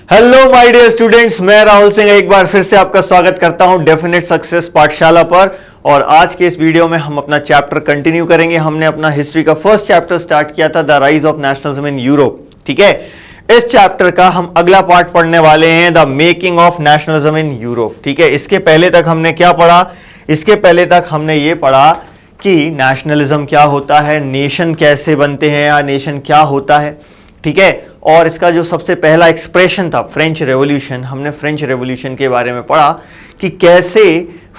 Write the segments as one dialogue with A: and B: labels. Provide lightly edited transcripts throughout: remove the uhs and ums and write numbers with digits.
A: Hello my dear students, मैं राहुल सिंह एक बार फिर से आपका स्वागत करता हूं डेफिनेट सक्सेस पाठशाला पर। और आज के इस वीडियो में हम अपना चैप्टर कंटिन्यू करेंगे। हमने अपना हिस्ट्री का फर्स्ट चैप्टर स्टार्ट किया था, the rise of nationalism in Europe. ठीक है, इस चैप्टर का हम अगला पार्ट पढ़ने वाले हैं, the making of nationalism in Europe. ठीक है, इसके पहले तक हमने क्या पढ़ा? इसके पहले तक हमने ये पढ़ा कि नेशनलिज्म क्या होता है, नेशन कैसे बनते हैं या नेशन क्या होता है। ठीक है, और इसका जो सबसे पहला एक्सप्रेशन था फ्रेंच रेवोल्यूशन, हमने फ्रेंच रेवोल्यूशन के बारे में पढ़ा कि कैसे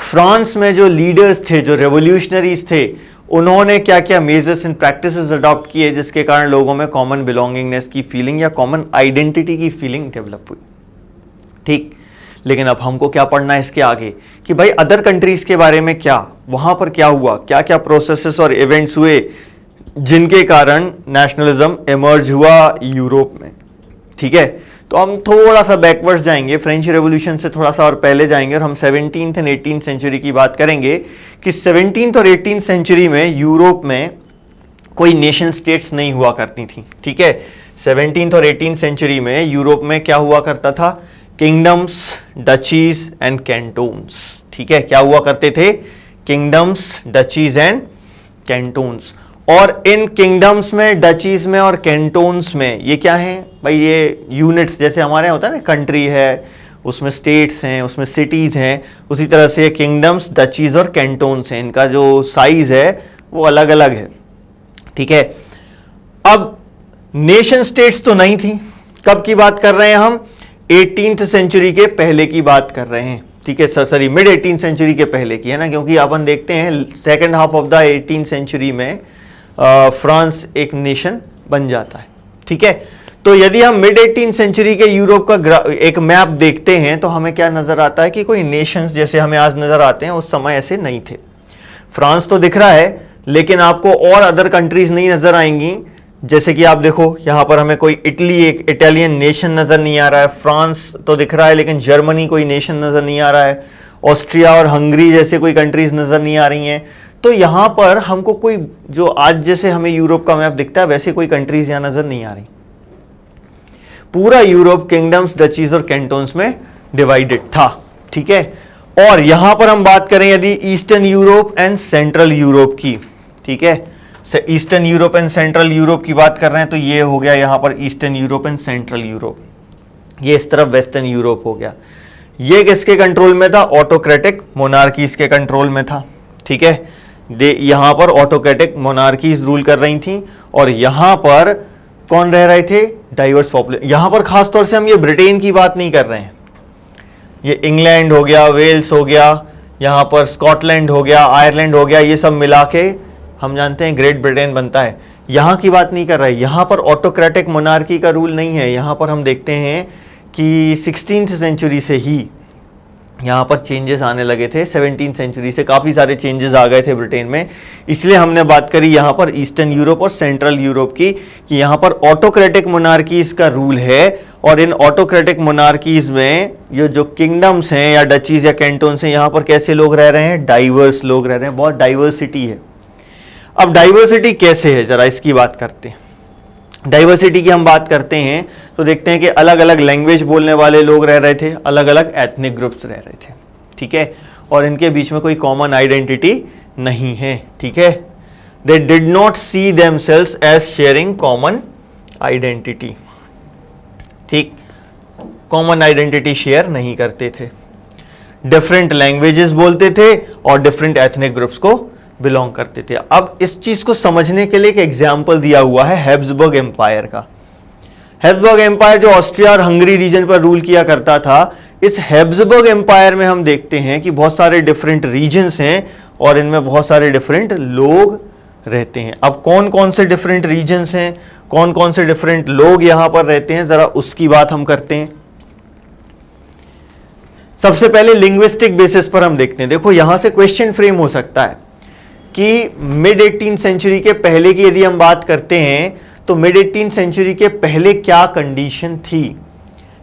A: फ्रांस में जो लीडर्स थे, जो रेवोल्यूशनरीज थे, उन्होंने क्या क्या मेजर्स एंड प्रैक्टिसेस अडॉप्ट किए, जिसके कारण लोगों में कॉमन बिलोंगिंगनेस की फीलिंग या कॉमन आइडेंटिटी की फीलिंग डेवलप हुई। ठीक, लेकिन अब हमको क्या पढ़ना है इसके आगे कि भाई अदर कंट्रीज के बारे में क्या, वहां पर क्या हुआ, क्या क्या प्रोसेसेस और इवेंट्स हुए जिनके कारण नेशनलिज्म इमर्ज हुआ यूरोप में। ठीक है, तो हम थोड़ा सा बैकवर्ड्स जाएंगे, फ्रेंच रेवोल्यूशन से थोड़ा सा और पहले जाएंगे और हम 17th एंड 18th सेंचुरी की बात करेंगे कि 17th और 18th सेंचुरी में यूरोप में कोई नेशन स्टेट्स नहीं हुआ करती थी। ठीक है, 17th और 18th सेंचुरी में यूरोप में क्या हुआ करता था? Kingdoms, duchies and cantons. ठीक है, क्या हुआ करते थे? Kingdoms, duchies and cantons. और इन किंगडम्स में, डचीज में और कैंटोन्स में ये क्या है भाई? ये यूनिट्स, जैसे हमारे यहाँ होता है ना, कंट्री है उसमें स्टेट्स हैं, उसमें सिटीज हैं, उसी तरह से किंगडम्स, डचीज और कैंटोन्स हैं। इनका जो साइज है वो अलग अलग है। ठीक है, अब नेशन स्टेट्स तो नहीं थी। कब की बात कर रहे हैं हम? 18th सेंचुरी के पहले की बात कर रहे हैं। ठीक है, सॉरी मिड 18th सेंचुरी के पहले की है ना, क्योंकि अपन देखते हैं second half of the 18th century में फ्रांस एक नेशन बन जाता है। ठीक है, तो यदि हम मिड 18th सेंचुरी के यूरोप का एक मैप देखते हैं तो हमें क्या नजर आता है कि कोई नेशंस जैसे हमें आज नजर आते हैं उस समय ऐसे नहीं थे। फ्रांस तो दिख रहा है लेकिन आपको और अदर कंट्रीज नहीं नजर आएंगी। जैसे कि आप देखो यहां पर हमें कोई इटली, एक इटालियन नेशन नजर नहीं आ रहा है। फ्रांस तो दिख रहा है लेकिन जर्मनी कोई नेशन नजर नहीं आ रहा है। ऑस्ट्रिया और हंगरी जैसे कोई कंट्रीज नजर नहीं आ रही हैं। तो यहां पर हमको कोई, जो आज जैसे हमें यूरोप का मैप दिखता है वैसे कोई कंट्रीज यहां नजर नहीं आ रही। पूरा यूरोप किंगडम्स, डचीज और कैंटोन्स में डिवाइडेड था। ठीक है, और यहां पर हम बात करें यदि eastern Europe and central Europe की, ठीक है, eastern Europe and central Europe की बात कर रहे हैं तो ये हो गया यहां पर eastern Europe and central Europe. ये इस तरफ वेस्टर्न यूरोप हो गया। ये किसके कंट्रोल में था? ऑटोक्रेटिक मोनार्कीज के कंट्रोल में था। ठीक है, यहां पर ऑटोक्रेटिक मोनार्कीज रूल कर रही थी और यहां पर कौन रह रहे थे? Diverse population. यहां पर खासतौर से हम ये ब्रिटेन की बात नहीं कर रहे हैं, ये इंग्लैंड हो गया, वेल्स हो गया, यहां पर स्कॉटलैंड हो गया, आयरलैंड हो गया, ये सब मिला के हम जानते हैं ग्रेट ब्रिटेन बनता है। यहां की बात नहीं कर रहे। यहां पर ऑटोक्रेटिक मोनार्की का रूल नहीं है। यहां पर हम देखते हैं कि 16th सेंचुरी से ही यहाँ पर चेंजेस आने लगे थे। 17th सेंचुरी से काफ़ी सारे चेंजेस आ गए थे ब्रिटेन में। इसलिए हमने बात करी यहाँ पर ईस्टर्न यूरोप और सेंट्रल यूरोप की कि यहाँ पर ऑटोक्रेटिक मोनार्कीज का रूल है। और इन ऑटोक्रेटिक मोनार्कीज में ये जो किंगडम्स हैं या डचीज या कैंटोन्स हैं, यहाँ पर कैसे लोग रह रहे हैं? डाइवर्स लोग रह रहे हैं, बहुत डाइवर्सिटी है। अब डाइवर्सिटी कैसे है, जरा इसकी बात करते हैं। डाइवर्सिटी की हम बात करते हैं तो देखते हैं कि अलग अलग लैंग्वेज बोलने वाले लोग रह रहे थे, अलग अलग एथनिक ग्रुप्स रह रहे थे। ठीक है, और इनके बीच में कोई कॉमन आइडेंटिटी नहीं है। ठीक है, they did not see themselves as sharing common identity. ठीक, कॉमन आइडेंटिटी शेयर नहीं करते थे, डिफरेंट लैंग्वेजेस बोलते थे और डिफरेंट एथनिक ग्रुप्स को बिलोंग करते थे। अब इस चीज को समझने के लिए एक एग्जाम्पल दिया हुआ है हैब्सबर्ग एम्पायर का। हैब्सबर्ग एम्पायर जो ऑस्ट्रिया और हंगरी रीजन पर रूल किया करता था, इस हैब्सबर्ग एम्पायर में हम देखते हैं कि बहुत सारे डिफरेंट रीजन्स हैं और इनमें बहुत सारे डिफरेंट लोग रहते हैं। अब कौन कौन से डिफरेंट रीजन्स हैं, कौन कौन से डिफरेंट लोग यहां पर रहते हैं, जरा उसकी बात हम करते हैं। सबसे पहले लिंग्विस्टिक बेसिस पर हम देखते हैं। देखो यहां से क्वेश्चन फ्रेम हो सकता है कि मिड 18th सेंचुरी के पहले की यदि हम बात करते हैं तो मिड 18th सेंचुरी के पहले क्या कंडीशन थी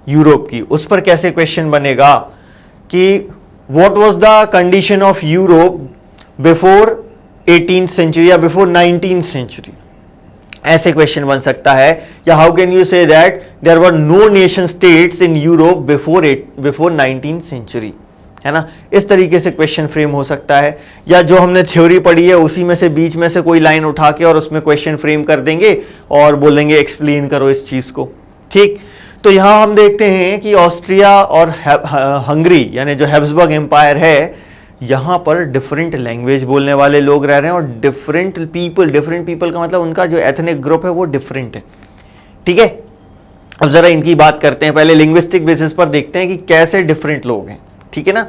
A: यूरोप की, उस पर कैसे क्वेश्चन बनेगा कि what was the condition of Europe before 18th century या बिफोर 19th सेंचुरी। ऐसे क्वेश्चन बन सकता है, या how can you say that there were no nation states in Europe before 19th century, है ना। इस तरीके से क्वेश्चन फ्रेम हो सकता है, या जो हमने थ्योरी पढ़ी है उसी में से बीच में से कोई लाइन उठा के और उसमें क्वेश्चन फ्रेम कर देंगे और बोलेंगे एक्सप्लेन करो इस चीज को, ठीक। तो यहां हम देखते हैं कि ऑस्ट्रिया और हंगरी यानी जो हैब्सबर्ग एम्पायर है, यहां पर डिफरेंट लैंग्वेज बोलने वाले लोग रह रहे हैं, और डिफरेंट पीपल का मतलब उनका जो एथनिक ग्रुप है वो डिफरेंट है, ठीक है। अब जरा इनकी बात करते हैं, पहले लिंग्विस्टिक बेसिस पर देखते हैं कि कैसे डिफरेंट लोग हैं, ठीक है ना।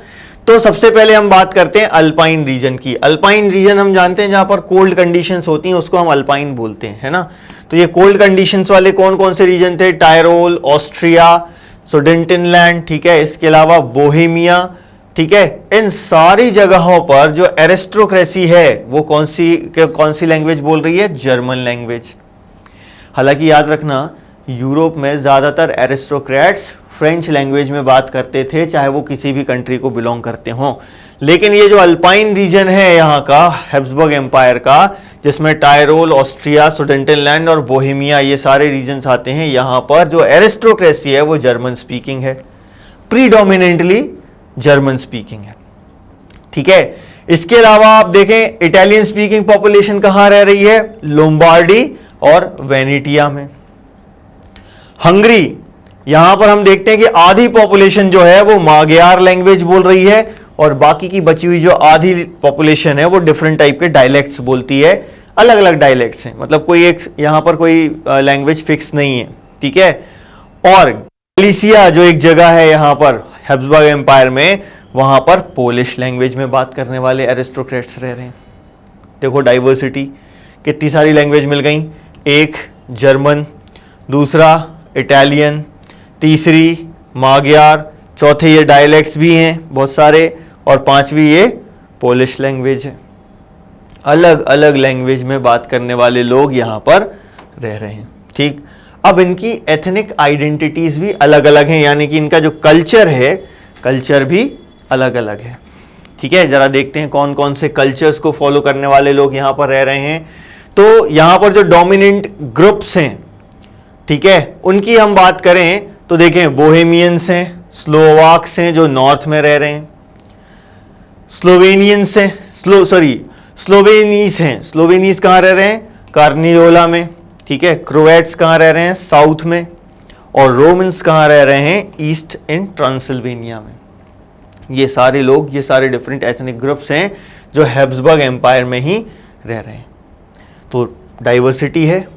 A: तो सबसे पहले हम बात करते हैं अल्पाइन रीजन की। अल्पाइन रीजन हम जानते हैं जहां पर कोल्ड कंडीशंस होती हैं उसको हम अल्पाइन बोलते हैं, है ना। तो ये कोल्ड कंडीशंस वाले कौन कौन से रीजन थे? टायरोल, ऑस्ट्रिया, सुडेंटेनलैंड, ठीक है, इसके अलावा बोहेमिया, ठीक है। इन सारी जगहों पर जो एरिस्टोक्रेसी है वो कौन सी लैंग्वेज बोल रही है? German language. हालांकि याद रखना यूरोप में ज्यादातर एरिस्टोक्रेट्स फ्रेंच लैंग्वेज में बात करते थे, चाहे वो किसी भी कंट्री को बिलोंग करते हों। लेकिन ये जो अल्पाइन रीजन है यहाँ का हैब्सबर्ग एम्पायर का, जिसमें टायरोल, ऑस्ट्रिया, सुडेंटेनलैंड और बोहेमिया ये सारे रीजन्स आते हैं, यहाँ पर जो एरिस्टोक्रेसी है वो जर्मन स्पीकिंग है, प्रीडोमिनेंटली जर्मन स्पीकिंग है, ठीक है। इसके अलावा आप देखें इटालियन स्पीकिंग पॉपुलेशन कहां रह रही है? लोम्बार्डी और वेनेटिया में। हंगरी, यहां पर हम देखते हैं कि आधी पॉपुलेशन जो है वो माग्यार लैंग्वेज बोल रही है, और बाकी की बची हुई जो आधी पॉपुलेशन है वो डिफरेंट टाइप के डायलेक्ट्स बोलती है, अलग अलग डायलेक्ट्स हैं, मतलब कोई एक यहां पर कोई लैंग्वेज फिक्स नहीं है, ठीक है। और गलीसिया जो एक जगह है यहां पर हैब्सबर्ग एम्पायर में, वहां पर पोलिश लैंग्वेज में बात करने वाले एरिस्टोक्रेट्स रह रहे हैं। देखो डाइवर्सिटी, कितनी सारी लैंग्वेज मिल गई, एक जर्मन, दूसरा इटालियन, तीसरी माग्यार, चौथे ये डायलेक्ट्स भी हैं बहुत सारे, और पांचवी ये पोलिश लैंग्वेज है। अलग अलग लैंग्वेज में बात करने वाले लोग यहां पर रह रहे हैं, ठीक। अब इनकी एथनिक आइडेंटिटीज भी अलग अलग हैं, यानी कि इनका जो कल्चर है, कल्चर भी अलग अलग है, ठीक है। जरा देखते हैं कौन कौन से कल्चर्स को फॉलो करने वाले लोग यहां पर रह रहे हैं। तो यहां पर जो डोमिनेंट ग्रुप्स हैं, ठीक है, उनकी हम बात करें तो देखें बोहेमियंस हैं, स्लोवाक्स हैं जो नॉर्थ में रह रहे हैं, स्लोवेनियंस हैं, स्लोवेनीज हैं, स्लोवेनीज कहां रह रहे हैं? कार्नियोला में, ठीक है। क्रोएट्स कहां रह रहे हैं? साउथ में। और रोमन्स कहां रह रहे हैं? ईस्ट इन ट्रांसिल्वेनिया में। ये सारे लोग, ये सारे डिफरेंट एथनिक ग्रुप्स हैं जो हैब्सबर्ग एम्पायर में ही रह रहे हैं। तो डाइवर्सिटी है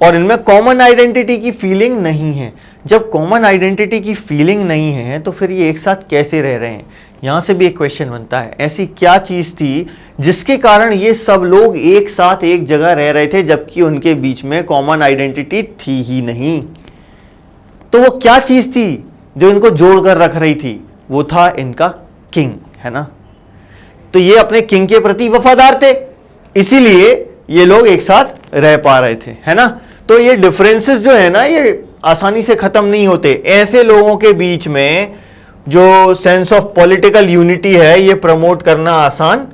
A: और इनमें कॉमन आइडेंटिटी की फीलिंग नहीं है। जब कॉमन आइडेंटिटी की फीलिंग नहीं है तो फिर ये एक साथ कैसे रह रहे हैं? यहां से भी एक क्वेश्चन बनता है, ऐसी क्या चीज थी जिसके कारण ये सब लोग एक साथ एक जगह रह रहे थे जबकि उनके बीच में कॉमन आइडेंटिटी थी ही नहीं? तो वो क्या चीज थी जो इनको जोड़कर रख रही थी? वो था इनका किंग, है ना। तो ये अपने किंग के प्रति वफादार थे, इसीलिए ये लोग एक साथ रह पा रहे थे, है ना। तो ये डिफरेंसेस जो है ना, ये आसानी से खत्म नहीं होते। ऐसे लोगों के बीच में जो सेंस ऑफ पॉलिटिकल यूनिटी है ये प्रमोट करना आसान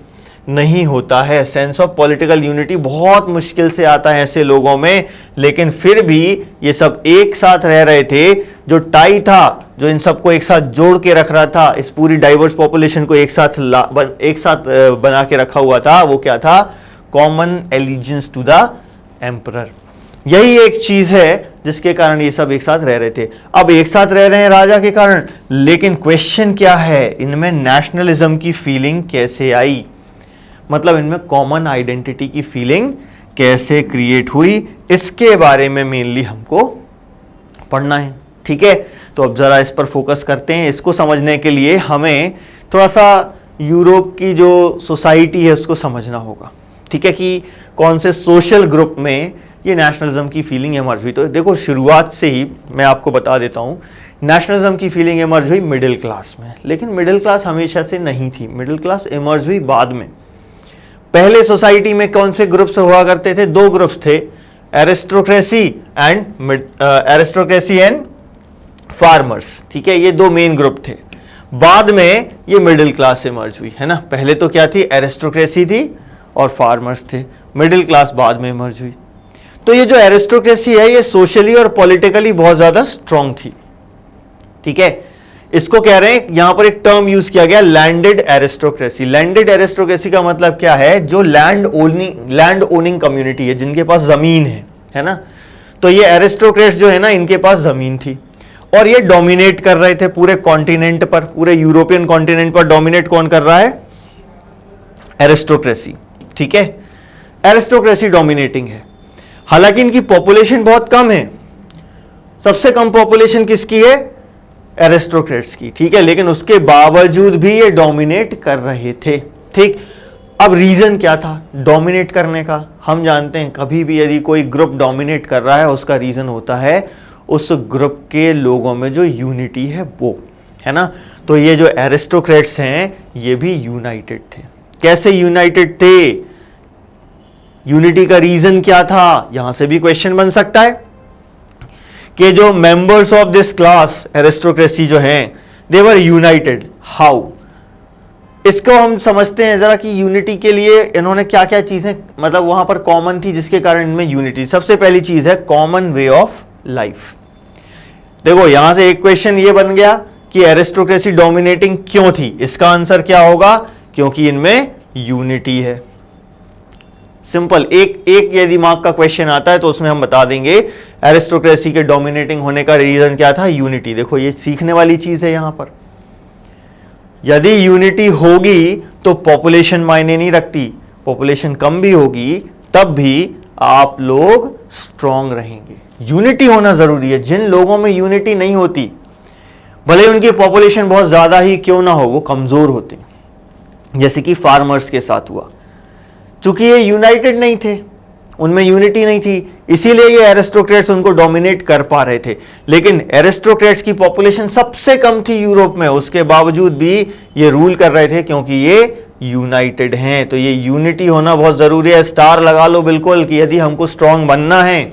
A: नहीं होता है। सेंस ऑफ पॉलिटिकल यूनिटी बहुत मुश्किल से आता है ऐसे लोगों में, लेकिन फिर भी ये सब एक साथ रह रहे थे। जो टाई था, जो इन सबको एक साथ जोड़ के रख रहा था, इस पूरी डाइवर्स पॉपुलेशन को एक साथ बना के रखा हुआ था, वो क्या था? Common allegiance to the emperor. यही एक चीज है जिसके कारण ये सब एक साथ रह रहे थे। अब एक साथ रह रहे हैं राजा के कारण, लेकिन क्वेश्चन क्या है, इनमें नेशनलिज्म की फीलिंग कैसे आई? मतलब इनमें कॉमन आइडेंटिटी की फीलिंग कैसे क्रिएट हुई, इसके बारे में मेनली हमको पढ़ना है, ठीक है। तो अब जरा इस पर फोकस करते हैं। इसको समझने के लिए हमें थोड़ा सा यूरोप की जो सोसाइटी है उसको समझना होगा, ठीक है, कि कौन से सोशल ग्रुप में ये नेशनलिज्म की फीलिंग इमर्ज हुई। तो देखो शुरुआत से ही मैं आपको बता देता हूँ, नेशनलिज्म की फीलिंग इमर्ज हुई मिडिल क्लास में, लेकिन मिडिल क्लास हमेशा से नहीं थी। मिडिल क्लास इमर्ज हुई बाद में। पहले सोसाइटी में कौन से ग्रुप्स हुआ करते थे? दो ग्रुप्स थे, एरिस्टोक्रेसी एंड फार्मर्स, ठीक है। ये दो मेन ग्रुप थे। बाद में ये मिडिल क्लास इमर्ज हुई, है ना। पहले तो क्या थी? एरिस्टोक्रेसी थी और फार्मर्स थे। मिडिल क्लास बाद में इमर्ज हुई। तो ये जो एरिस्टोक्रेसी है ये सोशली और पॉलिटिकली बहुत ज्यादा स्ट्रांग थी, ठीक है। इसको कह रहे हैं, यहां पर एक टर्म यूज किया गया लैंडेड एरिस्टोक्रेसी। लैंडेड एरिस्टोक्रेसी का मतलब क्या है, जो लैंड ओनिंग कम्युनिटी है, जिनके पास जमीन है ना। तो ये एरिस्टोक्रेट्स जो है ना, इनके पास जमीन थी और ये डोमिनेट कर रहे थे पूरे कॉन्टिनेंट पर, पूरे यूरोपियन कॉन्टिनेंट पर डोमिनेट कौन कर रहा है, एरिस्टोक्रेसी, ठीक है। एरिस्टोक्रेसी डोमिनेटिंग है। हालांकि इनकी पॉपुलेशन बहुत कम है, सबसे कम पॉपुलेशन किसकी है, एरिस्टोक्रेट्स की, ठीक है। लेकिन उसके बावजूद भी ये डोमिनेट कर रहे थे, ठीक। अब रीजन क्या था डोमिनेट करने का, हम जानते हैं कभी भी यदि कोई ग्रुप डोमिनेट कर रहा है उसका रीजन होता है उस ग्रुप के लोगों में जो यूनिटी है वो, है ना। तो ये जो एरिस्टोक्रेट्स हैं ये भी यूनाइटेड थे। कैसे यूनाइटेड थे, यूनिटी का रीजन क्या था, यहां से भी क्वेश्चन बन सकता है कि जो members of this class aristocracy जो हैं दे वर यूनाइटेड, हाउ। इसको हम समझते हैं जरा कि यूनिटी के लिए इन्होंने क्या क्या चीजें मतलब वहां पर कॉमन थी जिसके कारण इनमें यूनिटी। सबसे पहली चीज है कॉमन वे ऑफ लाइफ। देखो यहां से एक क्वेश्चन ये बन गया कि एरिस्टोक्रेसी डोमिनेटिंग क्यों थी, इसका आंसर क्या होगा, क्योंकि इनमें यूनिटी है। सिंपल, एक यदि मार्क का क्वेश्चन आता है तो उसमें हम बता देंगे एरिस्टोक्रेसी के डोमिनेटिंग होने का रीजन क्या था, यूनिटी। देखो ये सीखने वाली चीज है यहां पर। यदि यूनिटी होगी तो पॉपुलेशन मायने नहीं रखती, पॉपुलेशन कम भी होगी तब भी आप लोग स्ट्रांग रहेंगे। यूनिटी होना जरूरी है। जिन लोगों में यूनिटी नहीं होती, भले उनकी पॉपुलेशन बहुत ज्यादा ही क्यों ना हो, वो कमजोर होते, जैसे कि फार्मर्स के साथ हुआ। चूंकि ये यूनाइटेड नहीं थे, उनमें यूनिटी नहीं थी, इसीलिए ये एरिस्टोक्रेट्स उनको डोमिनेट कर पा रहे थे। लेकिन एरिस्टोक्रेट्स की पॉपुलेशन सबसे कम थी यूरोप में, उसके बावजूद भी ये रूल कर रहे थे क्योंकि ये यूनाइटेड हैं। तो ये यूनिटी होना बहुत जरूरी है। स्टार लगा लो बिल्कुल कि यदि हमको स्ट्रांग बनना है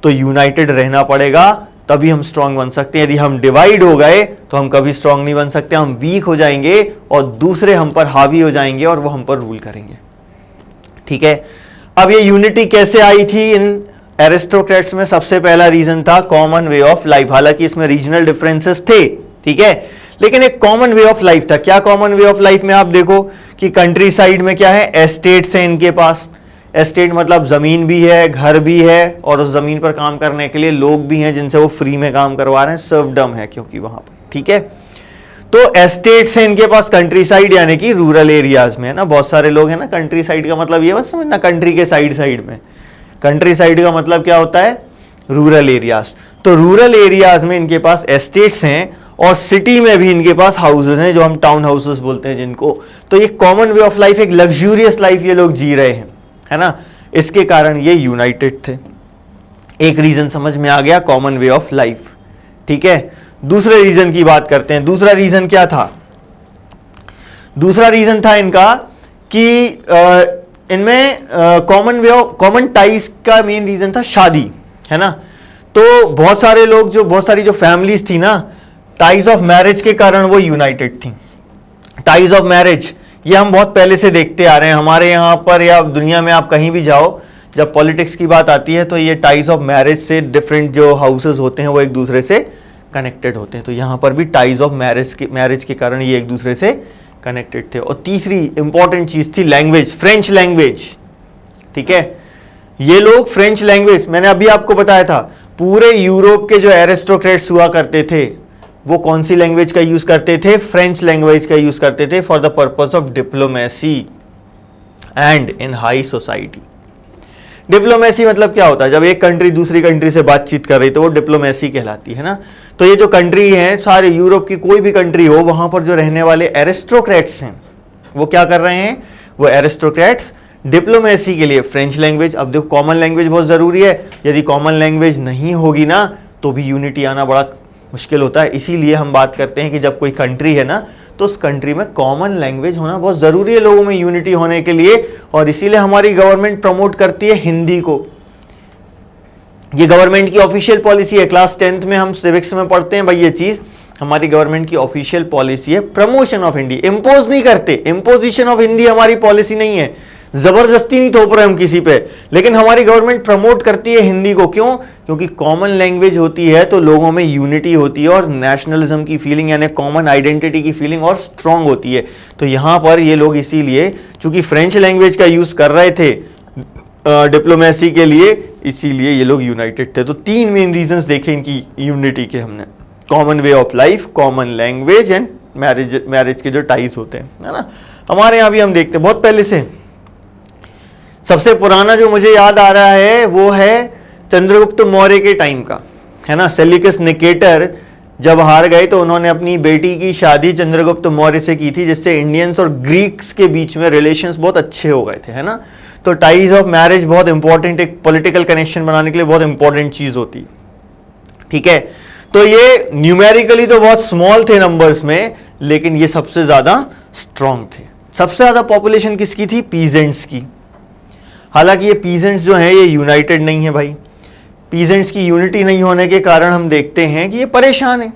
A: तो यूनाइटेड रहना पड़ेगा, तभी हम स्ट्रांग बन सकते हैं। यदि हम डिवाइड हो गए तो हम कभी स्ट्रांग नहीं बन सकते, हम वीक हो जाएंगे और दूसरे हम पर हावी हो जाएंगे और वो हम पर रूल करेंगे, ठीक है। अब ये यूनिटी कैसे आई थी इन एरिस्टोक्रेट्स में, सबसे पहला रीजन था कॉमन वे ऑफ लाइफ। हालांकि इसमें रीजनल डिफरेंसेस थे, ठीक है, लेकिन एक कॉमन वे ऑफ लाइफ था। क्या कॉमन वे ऑफ लाइफ में, आप देखो कि कंट्री साइड में क्या है, एस्टेट्स हैं इनके पास। एस्टेट मतलब जमीन भी है, घर भी है और उस जमीन पर काम करने के लिए लोग भी हैं जिनसे वो फ्री में काम करवा रहे हैं, सर्वडम है क्योंकि वहां पर, ठीक है। तो एस्टेट्स हैं इनके पास कंट्री साइड यानी कि रूरल एरियाज में, है ना। बहुत सारे लोग हैं ना, कंट्री साइड का मतलब ये मत समझना कंट्री के साइड में, कंट्री साइड का मतलब क्या होता है, रूरल एरियाज। तो रूरल एरियाज में इनके पास एस्टेट्स हैं और सिटी में भी इनके पास हाउसेस हैं जो हम टाउन हाउसेस बोलते हैं जिनको। तो ये कॉमन वे ऑफ लाइफ, एक लग्जूरियस लाइफ ये लोग जी रहे हैं, है ना। इसके कारण ये यूनाइटेड थे। एक रीजन समझ में आ गया, कॉमन वे ऑफ लाइफ, ठीक है। दूसरे रीजन की बात करते हैं। दूसरा रीजन क्या था, दूसरा रीजन था इनका कि इनमें कॉमन टाइज का मेन रीजन था शादी, है ना। तो बहुत सारे लोग जो बहुत सारी जो फैमिलीज थी ना, टाइज ऑफ मैरिज के कारण वो यूनाइटेड थी। टाइज ऑफ मैरिज ये हम बहुत पहले से देखते आ रहे हैं, हमारे यहाँ पर या दुनिया में आप कहीं भी जाओ, जब पॉलिटिक्स की बात आती है तो ये टाइज ऑफ मैरिज से डिफरेंट जो हाउसेस होते हैं वो एक दूसरे से कनेक्टेड होते हैं। तो यहाँ पर भी टाइज ऑफ मैरिज के कारण ये एक दूसरे से कनेक्टेड थे। और तीसरी इंपॉर्टेंट चीज थी लैंग्वेज, फ्रेंच लैंग्वेज, ठीक है। ये लोग फ्रेंच लैंग्वेज, मैंने अभी आपको बताया था, पूरे यूरोप के जो एरिस्टोक्रेट्स हुआ करते थे वो कौन सी लैंग्वेज का यूज करते थे, फ्रेंच लैंग्वेज का यूज करते थे for the purpose of diplomacy and in high society. Diplomacy मतलब क्या होता है, जब एक कंट्री दूसरी कंट्री से बातचीत कर रही तो वो डिप्लोमेसी कहलाती है ना। तो ये जो कंट्री है, सारे यूरोप की कोई भी कंट्री हो, वहां पर जो रहने वाले एरिस्टोक्रेट्स हैं वो क्या कर रहे हैं, वो एरिस्टोक्रेट्स डिप्लोमेसी के लिए फ्रेंच लैंग्वेज। अब देखो कॉमन लैंग्वेज बहुत जरूरी है, यदि कॉमन लैंग्वेज नहीं होगी ना तो भी यूनिटी आना बड़ा मुश्किल होता है। इसीलिए हम बात करते हैं कि जब कोई कंट्री है ना तो उस कंट्री में कॉमन लैंग्वेज होना बहुत जरूरी है लोगों में यूनिटी होने के लिए। और इसीलिए हमारी गवर्नमेंट प्रमोट करती है हिंदी को। ये गवर्नमेंट की ऑफिशियल पॉलिसी है। क्लास 10th में हम सिविक्स में पढ़ते हैं भाई, ये चीज हमारी गवर्नमेंट की ऑफिशियल पॉलिसी है, प्रमोशन ऑफ हिंदी। इंपोज नहीं करते, इंपोजिशन ऑफ हिंदी हमारी पॉलिसी नहीं है। जबरदस्ती नहीं थोप रहे हम किसी पे, लेकिन हमारी गवर्नमेंट प्रमोट करती है हिंदी को। क्यों? क्योंकि कॉमन लैंग्वेज होती है तो लोगों में यूनिटी होती है और नेशनलिज्म की फीलिंग यानी कॉमन आइडेंटिटी की फीलिंग और स्ट्रांग होती है। तो यहाँ पर ये लोग इसीलिए चूंकि फ्रेंच लैंग्वेज का यूज कर रहे थे डिप्लोमेसी के लिए, इसीलिए ये लोग यूनाइटेड थे। तो 3 मेन रीजंस देखे इनकी यूनिटी के हमने, common way of life, common language and marriage के जो टाइज होते हैं, है ना। हमारे यहाँ भी हम देखते हैं बहुत पहले से। सबसे पुराना जो मुझे याद आ रहा है वो है चंद्रगुप्त मौर्य के टाइम का, है ना। सेल्यूकस निकेटर जब हार गए तो उन्होंने अपनी बेटी की शादी चंद्रगुप्त मौर्य से की थी, जिससे इंडियंस और ग्रीक्स के बीच में रिलेशंस बहुत अच्छे हो गए थे, है ना। तो टाइज ऑफ मैरिज बहुत इंपॉर्टेंट, एक पॉलिटिकल कनेक्शन बनाने के लिए बहुत इंपॉर्टेंट चीज होती है, ठीक है। तो ये न्यूमेरिकली तो बहुत स्मॉल थे नंबर्स में, लेकिन ये सबसे ज्यादा स्ट्रांग थे। सबसे ज्यादा पॉपुलेशन किसकी थी? पीजेंट्स की। हालांकि ये पीजेंट्स जो हैं ये यूनाइटेड नहीं है भाई। पीजेंट्स की यूनिटी नहीं होने के कारण हम देखते हैं कि ये परेशान है।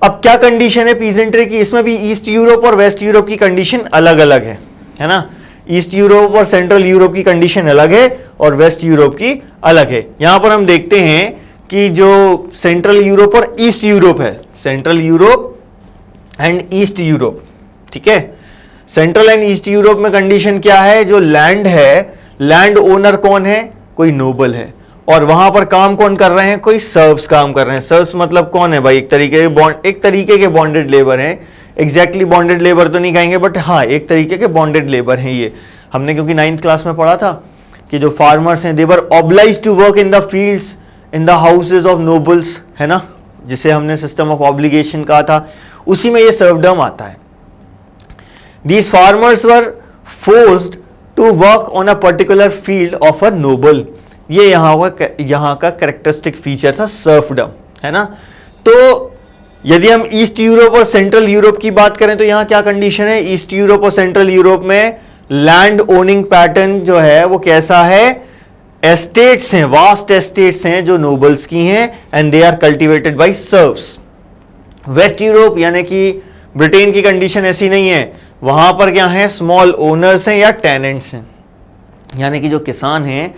A: अब क्या कंडीशन है पीजेंट्री की? इसमें भी ईस्ट यूरोप और वेस्ट यूरोप की कंडीशन अलग अलग है ना। ईस्ट यूरोप और सेंट्रल यूरोप की कंडीशन अलग है और वेस्ट यूरोप की अलग है। यहां पर हम देखते हैं कि जो सेंट्रल यूरोप और ईस्ट यूरोप है, central Europe and east Europe, ठीक है। सेंट्रल एंड ईस्ट यूरोप में कंडीशन क्या है? जो लैंड है, लैंड ओनर कौन है? कोई नोबल है। और वहां पर काम कौन कर रहे हैं? कोई सर्व्स काम कर रहे हैं। सर्व्स मतलब कौन है भाई? एक तरीके के बॉन्डेड लेबर हैं। एग्जैक्टली बॉन्डेड लेबर तो नहीं कहेंगे, बट हाँ एक तरीके के बॉन्डेड लेबर हैं ये। हमने क्योंकि 9th क्लास में पढ़ा था कि जो फार्मर्स हैं they were obliged to work in the fields in the houses of nobles, है ना, जिसे हमने सिस्टम ऑफ ऑब्लिगेशन कहा था, उसी में ये सर्वडम आता है। These farmers were forced to work on a particular field of a noble. ये यहाँ का कैरेक्टरिस्टिक फीचर था सर्फडम, है ना। तो यदि हम ईस्ट यूरोप और सेंट्रल यूरोप की बात करें तो यहाँ क्या कंडीशन है? ईस्ट यूरोप और सेंट्रल यूरोप में लैंड ओनिंग पैटर्न जो है वो कैसा है? एस्टेट्स हैं, वास्ट एस्टेट्स हैं जो नोबल्स की हैं, and they are cultivated by serfs. West Europe यानी कि ब्रिटेन की कंडीशन ऐसी नहीं है। वहां पर क्या है? स्मॉल ओनर्स हैं या टेनेंट्स हैं, यानी कि जो किसान हैं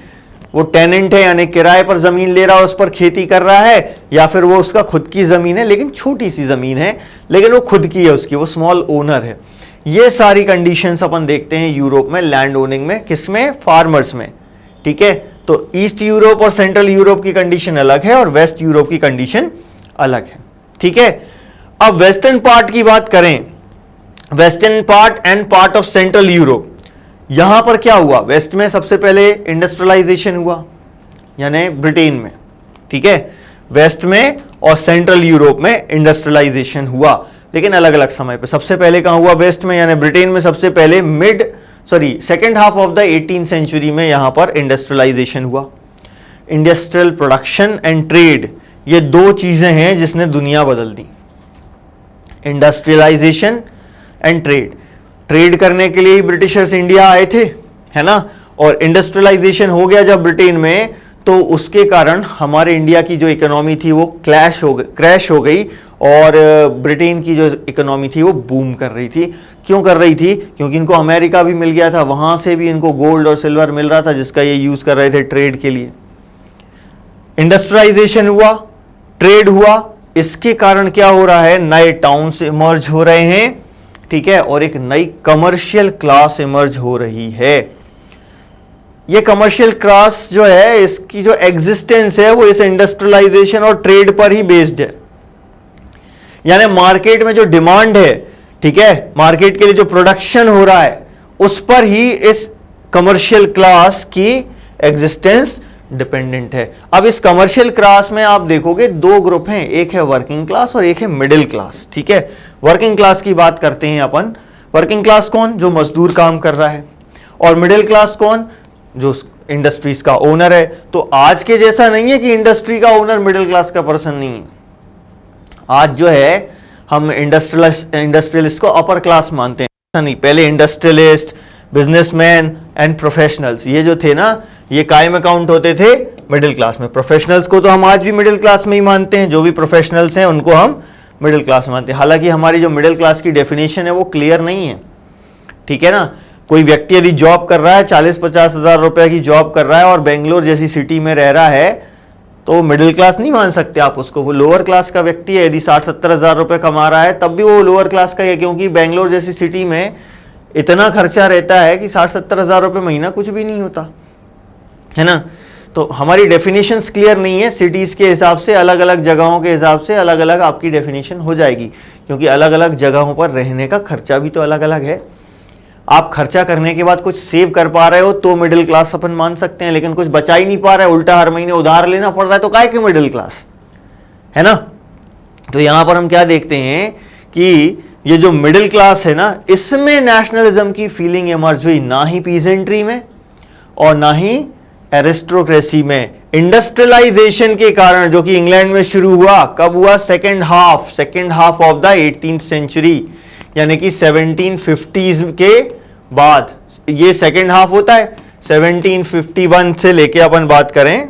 A: वो टेनेंट है, यानी किराए पर जमीन ले रहा है, उस पर खेती कर रहा है, या फिर वो उसका खुद की जमीन है लेकिन छोटी सी जमीन है, लेकिन वो खुद की है उसकी, वो स्मॉल ओनर है। ये सारी कंडीशंस अपन देखते हैं यूरोप में लैंड ओनिंग में। किसमें? फार्मर्स में, ठीक है। तो ईस्ट यूरोप और सेंट्रल यूरोप की कंडीशन अलग है और वेस्ट यूरोप की कंडीशन अलग है, ठीक है। अब वेस्टर्न पार्ट की बात करें, western part and part of central Europe, यहां पर क्या हुआ? वेस्ट में सबसे पहले इंडस्ट्रियलाइजेशन हुआ, यानी ब्रिटेन में, ठीक है। वेस्ट में और सेंट्रल यूरोप में इंडस्ट्रियलाइजेशन हुआ, लेकिन अलग अलग समय पे। सबसे पहले कहां हुआ? वेस्ट में, यानी ब्रिटेन में सबसे पहले second half of the 18th century में यहां पर इंडस्ट्रियलाइजेशन हुआ। इंडस्ट्रियल प्रोडक्शन एंड ट्रेड, ये दो चीजें हैं जिसने दुनिया बदल दी। इंडस्ट्रियलाइजेशन एंड ट्रेड, ट्रेड करने के लिए ही ब्रिटिशर्स इंडिया आए थे, है ना। और इंडस्ट्रियलाइजेशन हो गया जब ब्रिटेन में, तो उसके कारण हमारे इंडिया की जो इकोनॉमी थी वो क्रैश हो गई, और ब्रिटेन की जो इकोनॉमी थी वो बूम कर रही थी। क्यों कर रही थी? क्योंकि इनको अमेरिका भी मिल गया था, वहां से भी इनको गोल्ड और सिल्वर मिल रहा था, जिसका ये यूज कर रहे थे ट्रेड के लिए। इंडस्ट्रियलाइजेशन हुआ, ट्रेड हुआ, इसके कारण क्या हो रहा है? नए टाउन्स इमर्ज हो रहे हैं, ठीक है, और एक नई कमर्शियल क्लास इमर्ज हो रही है। ये कमर्शियल क्लास जो है, इसकी जो एग्जिस्टेंस है वो इस इंडस्ट्रियलाइजेशन और ट्रेड पर ही बेस्ड है। यानी मार्केट में जो डिमांड है, ठीक है, मार्केट के लिए जो प्रोडक्शन हो रहा है, उस पर ही इस कमर्शियल क्लास की एग्जिस्टेंस डिपेंडेंट है। अब इस कमर्शियल क्लास में आप देखोगे दो ग्रुप हैं, एक है वर्किंग क्लास और एक है मिडिल क्लास, ठीक है। वर्किंग क्लास की बात करते हैं अपन। वर्किंग क्लास कौन? जो मजदूर काम कर रहा है। और मिडिल क्लास कौन? जो इंडस्ट्रीज का ओनर है। तो आज के जैसा नहीं है कि इंडस्ट्री का ओनर मिडिल क्लास का पर्सन नहीं है। आज जो है हम इंडस्ट्रियलिस्ट को अपर क्लास मानते हैं, ऐसा नहीं। पहले इंडस्ट्रियलिस्ट, बिजनेसमैन एंड प्रोफेशनल्स, ये जो थे ना, ये कायम अकाउंट होते थे मिडिल क्लास में। प्रोफेशनल्स को तो हम आज भी मिडिल क्लास में ही मानते हैं, जो भी प्रोफेशनल्स हैं उनको हम मिडिल क्लास मानते हैं। हालांकि हमारी जो मिडिल क्लास की डेफिनेशन है वो क्लियर नहीं है, ठीक है ना। कोई व्यक्ति यदि जॉब कर रहा है, 40-50 हजार रुपए की जॉब कर रहा है और बेंगलोर जैसी सिटी में रह रहा है, तो मिडिल क्लास नहीं मान सकते आप उसको। वो लोअर क्लास का व्यक्ति है, यदि 60-70 हजार रुपए कमा रहा है तब भी वो लोअर क्लास का है, क्योंकि बेंगलोर जैसी सिटी में इतना खर्चा रहता है कि 60-70 हजार रुपए महीना कुछ भी नहीं होता है ना। तो हमारी डेफिनेशंस क्लियर नहीं है, सिटीज के हिसाब से, अलग अलग जगहों के हिसाब से अलग अलग आपकी डेफिनेशन हो जाएगी, क्योंकि अलग अलग जगहों पर रहने का खर्चा भी तो अलग अलग है। आप खर्चा करने के बाद कुछ सेव कर पा रहे हो तो मिडिल क्लास अपन मान सकते हैं, लेकिन कुछ बचा ही नहीं पा रहा है, उल्टा हर महीने उधार लेना पड़ रहा है, तो काहे की मिडिल क्लास, है ना। तो यहां पर हम क्या देखते हैं कि ये जो मिडिल क्लास है ना, इसमें नेशनलिज्म की फीलिंग इमर्ज हुई, ना ही पीजेंट्री में और ना ही एरिस्टोक्रेसी में। इंडस्ट्रियलाइजेशन के कारण, जो कि इंग्लैंड में शुरू हुआ, कब हुआ? Second half of the 18th century, यानी कि 1750s के बाद। ये सेकेंड हाफ होता है 1751 से लेके अपन बात करें,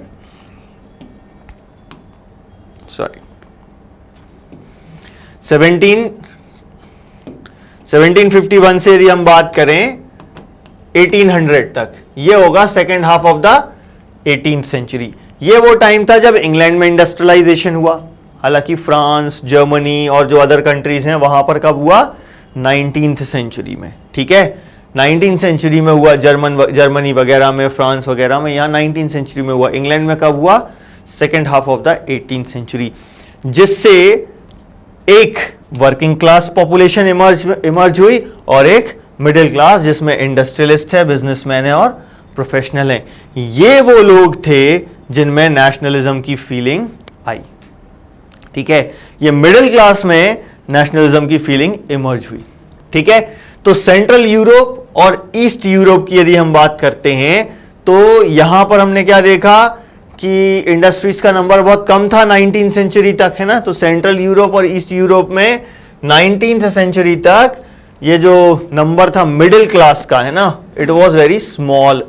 A: 1751 से यदि हम बात करें 1800 तक, ये होगा second half of the 18th century. ये वो टाइम था जब इंग्लैंड में इंडस्ट्रियलाइजेशन हुआ। हालांकि फ्रांस, जर्मनी और जो अदर कंट्रीज हैं वहां पर कब हुआ? 19th सेंचुरी में, ठीक है। 19th सेंचुरी में हुआ, जर्मनी वगैरह में, फ्रांस वगैरह में, यहाँ 19th सेंचुरी में हुआ। इंग्लैंड में कब हुआ? Second half of the 18th century, जिससे एक वर्किंग क्लास पॉपुलेशन इमर्ज हुई और एक मिडिल क्लास, जिसमें इंडस्ट्रियलिस्ट है, बिजनेसमैन है और प्रोफेशनल है। ये वो लोग थे जिनमें नेशनलिज्म की फीलिंग आई, ठीक है। ये मिडिल क्लास में नेशनलिज्म की फीलिंग इमर्ज हुई, ठीक है। तो सेंट्रल यूरोप और ईस्ट यूरोप की यदि हम बात करते हैं, तो यहां पर हमने क्या देखा कि इंडस्ट्रीज का नंबर बहुत कम था 19th सेंचुरी तक, है ना। तो सेंट्रल यूरोप और ईस्ट यूरोप में 19th सेंचुरी तक ये जो नंबर था मिडिल क्लास का, है ना, इट वॉज वेरी स्मॉल,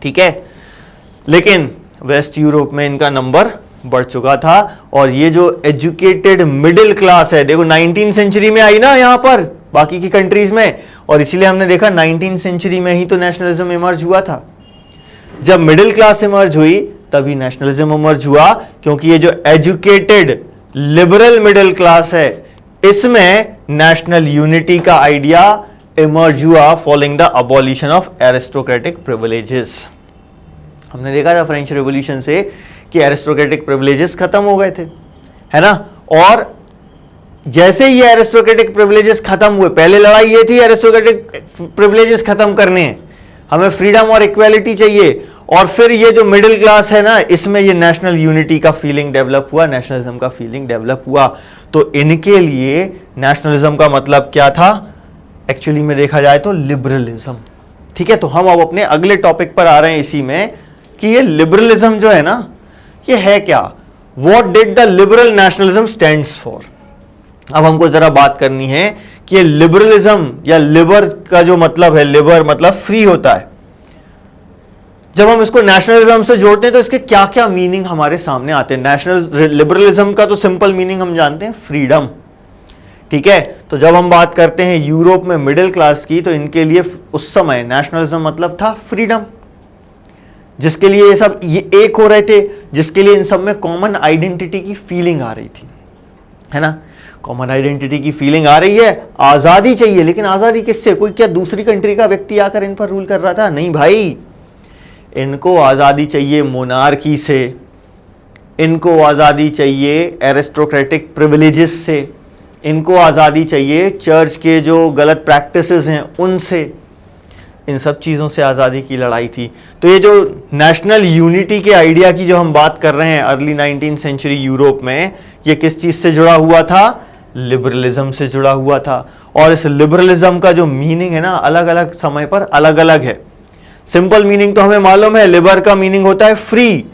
A: ठीक है। लेकिन वेस्ट यूरोप में इनका नंबर बढ़ चुका था, और ये जो एजुकेटेड मिडिल क्लास है, देखो 19th सेंचुरी में आई ना यहां पर बाकी की कंट्रीज में, और इसीलिए हमने देखा 19th सेंचुरी में ही तो नेशनलिज्म इमर्ज हुआ था। जब मिडिल क्लास इमर्ज हुई तभी नेशनलिज्म इमर्ज हुआ, क्योंकि ये जो एजुकेटेड लिबरल मिडिल क्लास है, इसमें नेशनल यूनिटी का आइडिया इमर्ज हुआ following the abolition of aristocratic privileges. हमने देखा था फ्रेंच रेवोल्यूशन से कि एरिस्टोक्रेटिक प्रिविलेजेस खत्म हो गए थे, है ना। और जैसे ही एरिस्टोक्रेटिक प्रिविलेजेस खत्म हुए, पहले लड़ाई ये थी एरिस्टोक्रेटिक प्रिविलेजेस खत्म करने हैं, हमें फ्रीडम और इक्वालिटी चाहिए, और फिर ये जो मिडिल क्लास है ना, इसमें ये नेशनल यूनिटी का फीलिंग डेवलप हुआ, नेशनलिज्म का फीलिंग डेवलप हुआ। तो इनके लिए नेशनलिज्म का मतलब क्या था? एक्चुअली में देखा जाए तो लिबरलिज्म, ठीक है। तो हम अब अपने अगले टॉपिक पर आ रहे हैं इसी में, कि ये लिबरलिज्म जो है ना, ये है क्या? What did the liberal nationalism stands for. अब हमको जरा बात करनी है कि ये लिबरलिज्म, या लिबर का जो मतलब है, लिबर मतलब फ्री होता है, जब हम इसको नेशनलिज्म से जोड़ते हैं तो इसके क्या क्या मीनिंग हमारे सामने आते हैं। नेशनल लिबरलिज्म का तो सिंपल मीनिंग हम जानते हैं, फ्रीडम, ठीक है। तो जब हम बात करते हैं यूरोप में मिडिल क्लास की, तो इनके लिए उस समय नेशनलिज्म मतलब था फ्रीडम, जिसके लिए ये सब ये एक हो रहे थे, जिसके लिए इन सब में कॉमन आइडेंटिटी की फीलिंग आ रही थी, है ना। कॉमन आइडेंटिटी की फीलिंग आ रही है, आजादी चाहिए, लेकिन आजादी किससे? कोई क्या दूसरी कंट्री का व्यक्ति आकर इन पर रूल कर रहा था? नहीं भाई, इनको आजादी चाहिए मोनार्की से, इनको आजादी चाहिए एरिस्टोक्रेटिक प्रिविलेजेस से, इनको आजादी चाहिए चर्च के जो गलत प्रैक्टिसेस हैं उनसे, इन सब चीज़ों से आज़ादी की लड़ाई थी। तो ये जो नेशनल यूनिटी के आइडिया की जो हम बात कर रहे हैं अर्ली 19th सेंचुरी यूरोप में, ये किस चीज़ से जुड़ा हुआ था? लिबरलिज्म से जुड़ा हुआ था। और इस लिबरलिज्म का जो मीनिंग है ना, अलग अलग समय पर अलग अलग है। सिंपल मीनिंग तो हमें मालूम है, लिबर का मीनिंग होता है फ्री,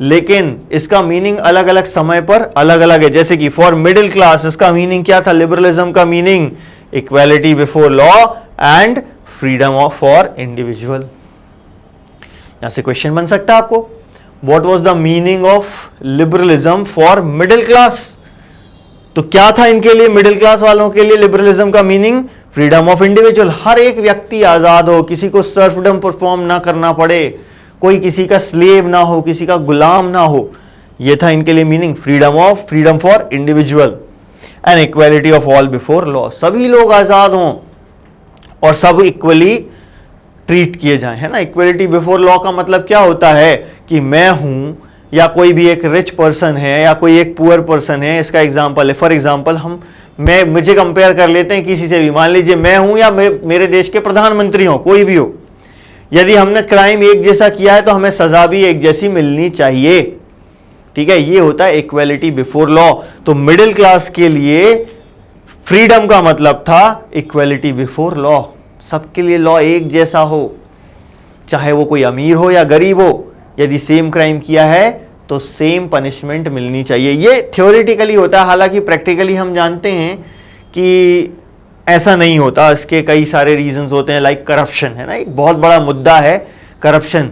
A: लेकिन इसका मीनिंग अलग अलग समय पर अलग अलग है। जैसे कि फॉर मिडिल क्लास इसका मीनिंग क्या था? लिबरलिज्म का meaning equality before law and freedom of for individual. यहां से क्वेश्चन बन सकता है आपको, what was the meaning of liberalism for middle class? तो क्या था इनके लिए, मिडिल क्लास वालों के लिए लिबरलिज्म का मीनिंग? फ्रीडम ऑफ इंडिविजुअल, हर एक व्यक्ति आजाद हो, किसी को सर्फडम परफॉर्म ना करना पड़े, कोई किसी का स्लेव ना हो, किसी का गुलाम ना हो, ये था इनके लिए meaning freedom for individual and equality of all before law, सभी लोग आजाद हों और सब इक्वली ट्रीट किए जाएं, है ना। इक्वलिटी बिफोर लॉ का मतलब क्या होता है कि मैं हूं या कोई भी एक रिच पर्सन है या कोई एक पुअर पर्सन है, इसका एग्जांपल है, फॉर एग्जांपल मुझे कंपेयर कर लेते हैं किसी से भी, मान लीजिए मैं हूं या मेरे देश के प्रधानमंत्री हो, कोई भी हो, यदि हमने क्राइम एक जैसा किया है तो हमें सजा भी एक जैसी मिलनी चाहिए, ठीक है। ये होता है इक्वालिटी बिफोर लॉ। तो मिडिल क्लास के लिए फ्रीडम का मतलब था इक्वालिटी बिफोर लॉ, सबके लिए लॉ एक जैसा हो, चाहे वो कोई अमीर हो या गरीब हो, यदि सेम क्राइम किया है तो सेम पनिशमेंट मिलनी चाहिए। ये थ्योरेटिकली होता है, हालांकि प्रैक्टिकली हम जानते हैं कि ऐसा नहीं होता, इसके कई सारे रीजंस होते हैं, लाइक करप्शन, है ना, एक बहुत बड़ा मुद्दा है करप्शन,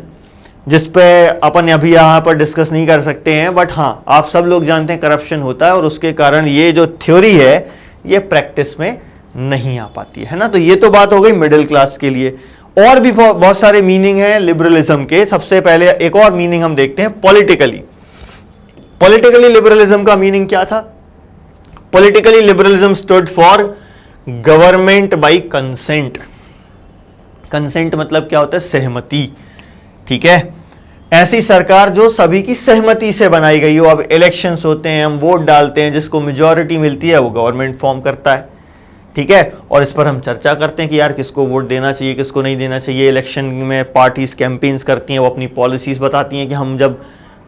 A: जिस पे अपन अभी यहाँ पर डिस्कस नहीं कर सकते हैं, बट हाँ आप सब लोग जानते हैं करप्शन होता है और उसके कारण ये जो थ्योरी है ये प्रैक्टिस में नहीं आ पाती है ना। तो ये तो बात हो गई मिडिल क्लास के लिए। और भी बहुत सारे मीनिंग है लिबरलिज्म के। सबसे पहले एक और मीनिंग हम देखते हैं पॉलिटिकली लिबरलिज्म का मीनिंग क्या था। Politically liberalism stood for government by consent. Consent मतलब क्या होता है, सहमति, ठीक है। ऐसी सरकार जो सभी की सहमति से बनाई गई हो। अब इलेक्शंस होते हैं, हम वोट डालते हैं, जिसको मेजॉरिटी मिलती है वो गवर्नमेंट फॉर्म करता है, ठीक है। और इस पर हम चर्चा करते हैं कि यार किसको वोट देना चाहिए, किसको नहीं देना चाहिए। इलेक्शन में पार्टीज कैंपेन्स करती हैं, वो अपनी पॉलिसीज बताती हैं कि हम जब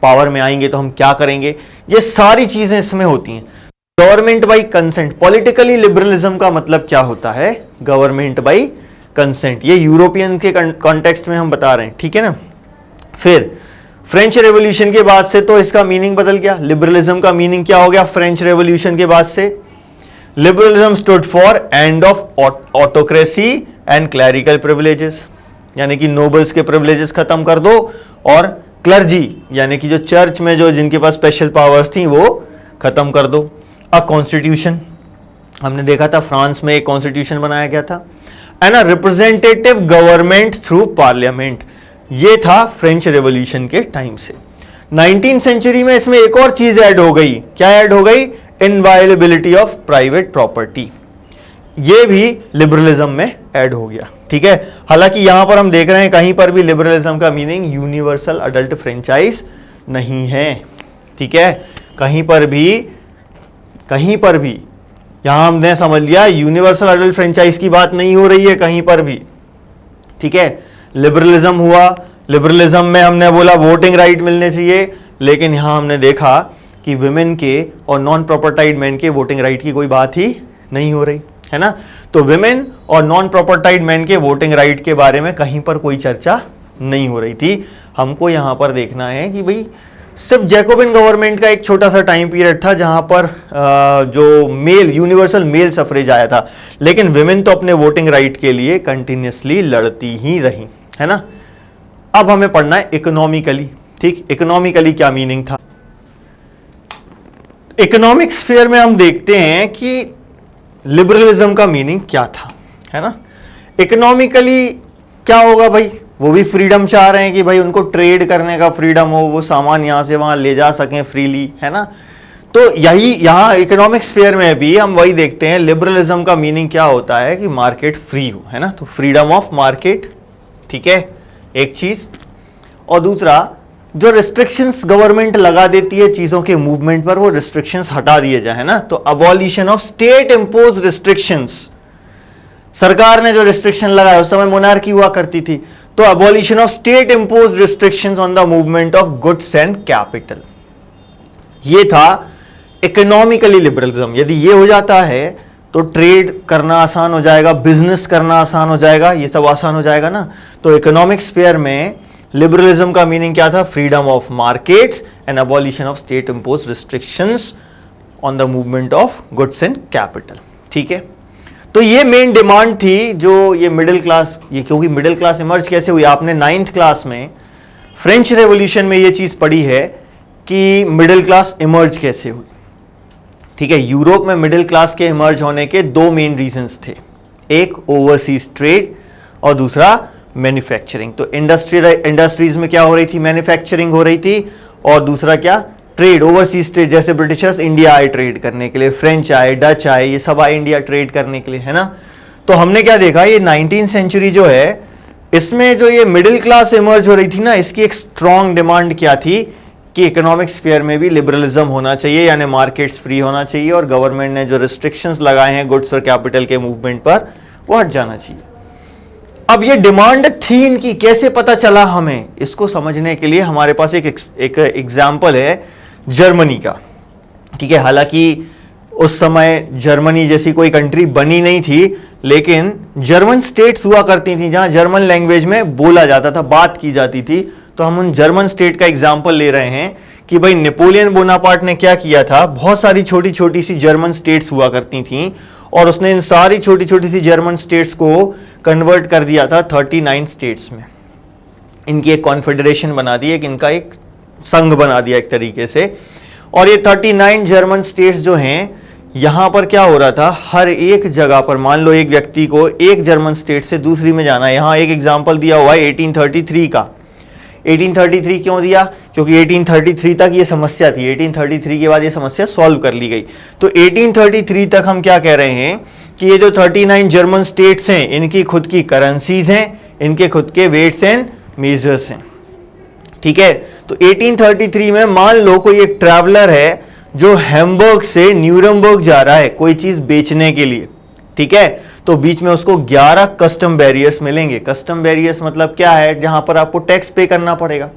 A: पावर में आएंगे तो हम क्या करेंगे, ये सारी चीजें इसमें होती हैं। Government by consent, politically liberalism का मतलब क्या होता है, गवर्नमेंट बाय कंसेंट। ये यूरोपियन के कॉन्टेक्स्ट में हम बता रहे हैं, ठीक है ना। फिर फ्रेंच रेवोल्यूशन के बाद से तो इसका मीनिंग बदल गया। लिबरलिज्म का मीनिंग क्या हो गया फ्रेंच रेवोल्यूशन के बाद से, liberalism stood for end of autocracy and clerical privileges, यानी कि नोबल्स के प्रिविलेजेस खत्म कर दो और क्लर्जी यानी कि जो चर्च में जो जिनके पास स्पेशल पावर्स थी वो खत्म कर दो। अब कॉन्स्टिट्यूशन हमने देखा था, फ्रांस में एक कॉन्स्टिट्यूशन बनाया गया था, and a representative government through parliament. ये था फ्रेंच रेवोल्यूशन के टाइम से। 19वीं सेंचुरी में इसमें एक और चीज ऐड हो गई। क्या ऐड हो गई, इनवायलेबिलिटी ऑफ प्राइवेट प्रॉपर्टी। ये भी लिबरलिज्म में ऐड हो गया, ठीक है। हालांकि यहां पर हम देख रहे हैं कहीं पर भी लिबरलिज्म का मीनिंग यूनिवर्सल अडल्ट फ्रेंचाइज नहीं है, ठीक है। कहीं पर भी यहां हमने समझ लिया यूनिवर्सल अडल्ट फ्रेंचाइज की बात नहीं हो रही है कहीं पर भी, ठीक है। लिबरलिज्म हुआ, लिबरलिज्म में हमने बोला वोटिंग राइट मिलने चाहिए, लेकिन यहां हमने देखा कि विमेन के और नॉन प्रॉपर्टाइड मैन के वोटिंग राइट की कोई बात ही नहीं हो रही है ना। तो विमेन और नॉन प्रॉपर्टाइड मैन के वोटिंग राइट के बारे में कहीं पर कोई चर्चा नहीं हो रही थी। हमको यहां पर देखना है कि भाई सिर्फ जैकोबिन गवर्नमेंट का एक छोटा सा टाइम पीरियड था जहां पर जो यूनिवर्सल मेल सफरेज आया था, लेकिन विमेन तो अपने वोटिंग राइट के लिए कंटिन्यूसली लड़ती ही रही, है ना। अब हमें पढ़ना है इकोनॉमिकली, ठीक। इकोनॉमिकली क्या मीनिंग था। इकोनॉमिक स्फीयर में हम देखते हैं कि लिबरलिज्म का मीनिंग क्या था, है ना। इकोनॉमिकली क्या होगा भाई, वो भी फ्रीडम चाह रहे हैं कि भाई उनको ट्रेड करने का फ्रीडम हो, वो सामान यहां से वहां ले जा सकें फ्रीली, है ना। तो यही यहां इकोनॉमिक स्फीयर में भी हम वही देखते हैं। लिबरलिज्म का मीनिंग क्या होता है कि मार्केट फ्री हो, है ना। तो फ्रीडम ऑफ मार्केट, ठीक है, एक चीज। और दूसरा, जो रिस्ट्रिक्शंस गवर्नमेंट लगा देती है चीजों के मूवमेंट पर, वो रिस्ट्रिक्शंस हटा दिए जाए, है ना। तो abolition of state impose restrictions, सरकार ने जो रिस्ट्रिक्शन लगाया, उस समय मोनार्की हुआ करती थी, तो abolition of state impose restrictions on the movement of goods and capital, ये था इकोनॉमिकली लिबरलिज्म। यदि ये हो जाता है तो ट्रेड करना आसान हो जाएगा, बिजनेस करना आसान हो जाएगा, ये सब आसान हो जाएगा ना। तो इकोनॉमिक स्फीयर में लिबरलिज्म का मीनिंग क्या था, freedom of markets and abolition of state impose restrictions on the movement of goods and capital, ठीक है। तो ये मेन डिमांड थी जो ये मिडिल क्लास, ये क्योंकि मिडिल क्लास इमर्ज कैसे हुई, आपने 9th क्लास में फ्रेंच रेवोल्यूशन में ये चीज पढ़ी है कि मिडिल क्लास इमर्ज कैसे हुई, ठीक है। यूरोप में मिडिल क्लास के इमर्ज होने के दो मेन रीजंस थे, एक ओवरसीज ट्रेड और दूसरा मैन्युफैक्चरिंग। तो इंडस्ट्रीज में क्या हो रही थी, मैन्युफैक्चरिंग हो रही थी, और दूसरा क्या, ट्रेड, ओवरसीज ट्रेड। जैसे ब्रिटिशर्स इंडिया आए ट्रेड करने के लिए, फ्रेंच आए, डच आए, ये सब आए इंडिया ट्रेड करने के लिए, है ना। तो हमने क्या देखा, ये 19वीं सेंचुरी जो है, इसमें जो ये मिडिल क्लास इमर्ज हो रही थी ना, इसकी एक स्ट्रॉन्ग डिमांड क्या थी कि इकोनॉमिक स्फीयर में भी लिबरलिज्म होना चाहिए, यानी मार्केट्स फ्री होना चाहिए, और गवर्नमेंट ने जो रिस्ट्रिक्शंस लगाए हैं गुड्स और कैपिटल के मूवमेंट पर, वो हट जाना चाहिए। अब ये डिमांड थी इनकी, कैसे पता चला हमें, इसको समझने के लिए हमारे पास एक एग्जाम्पल है जर्मनी का, ठीक है। हालांकि उस समय जर्मनी जैसी कोई कंट्री बनी नहीं थी, लेकिन जर्मन स्टेट्स हुआ करती थी जहां जर्मन लैंग्वेज में बोला जाता था, बात की जाती थी। तो हम उन जर्मन स्टेट का एग्जाम्पल ले रहे हैं कि भाई नेपोलियन बोनापार्ट ने क्या किया था, बहुत सारी छोटी छोटी सी जर्मन स्टेट्स हुआ करती थी, और उसने इन सारी छोटी छोटी सी जर्मन स्टेट्स को कन्वर्ट कर दिया था 39 स्टेट्स में। इनकी एक कॉन्फेडरेशन बना दी, इनका एक संघ बना दिया एक तरीके से। और ये 39 जर्मन स्टेट्स जो हैं, यहां पर क्या हो रहा था, हर एक जगह पर, मान लो एक व्यक्ति को एक जर्मन स्टेट से दूसरी में जाना है। यहां एक एग्जांपल दिया हुआ है 1833 का। 1833 क्यों दिया, क्योंकि 1833 तक ये समस्या थी, 1833 के बाद ये समस्या सॉल्व कर ली गई। तो 1833 तक हम क्या कह रहे हैं कि ये जो 39 जर्मन स्टेट्स हैं, इनकी खुद की करेंसीज हैं, इनके खुद के वेट्स एंड मेजर्स हैं, ठीक है। तो 1833 में मान लो कोई एक ट्रैवलर है जो हैम्बर्ग से न्यूरमबर्ग जा रहा है कोई चीज बेचने के लिए, ठीक है। तो बीच में उसको 11 कस्टम बैरियर्स मिलेंगे। कस्टम बैरियर्स मतलब क्या है, जहां पर आपको टैक्स पे करना पड़ेगा।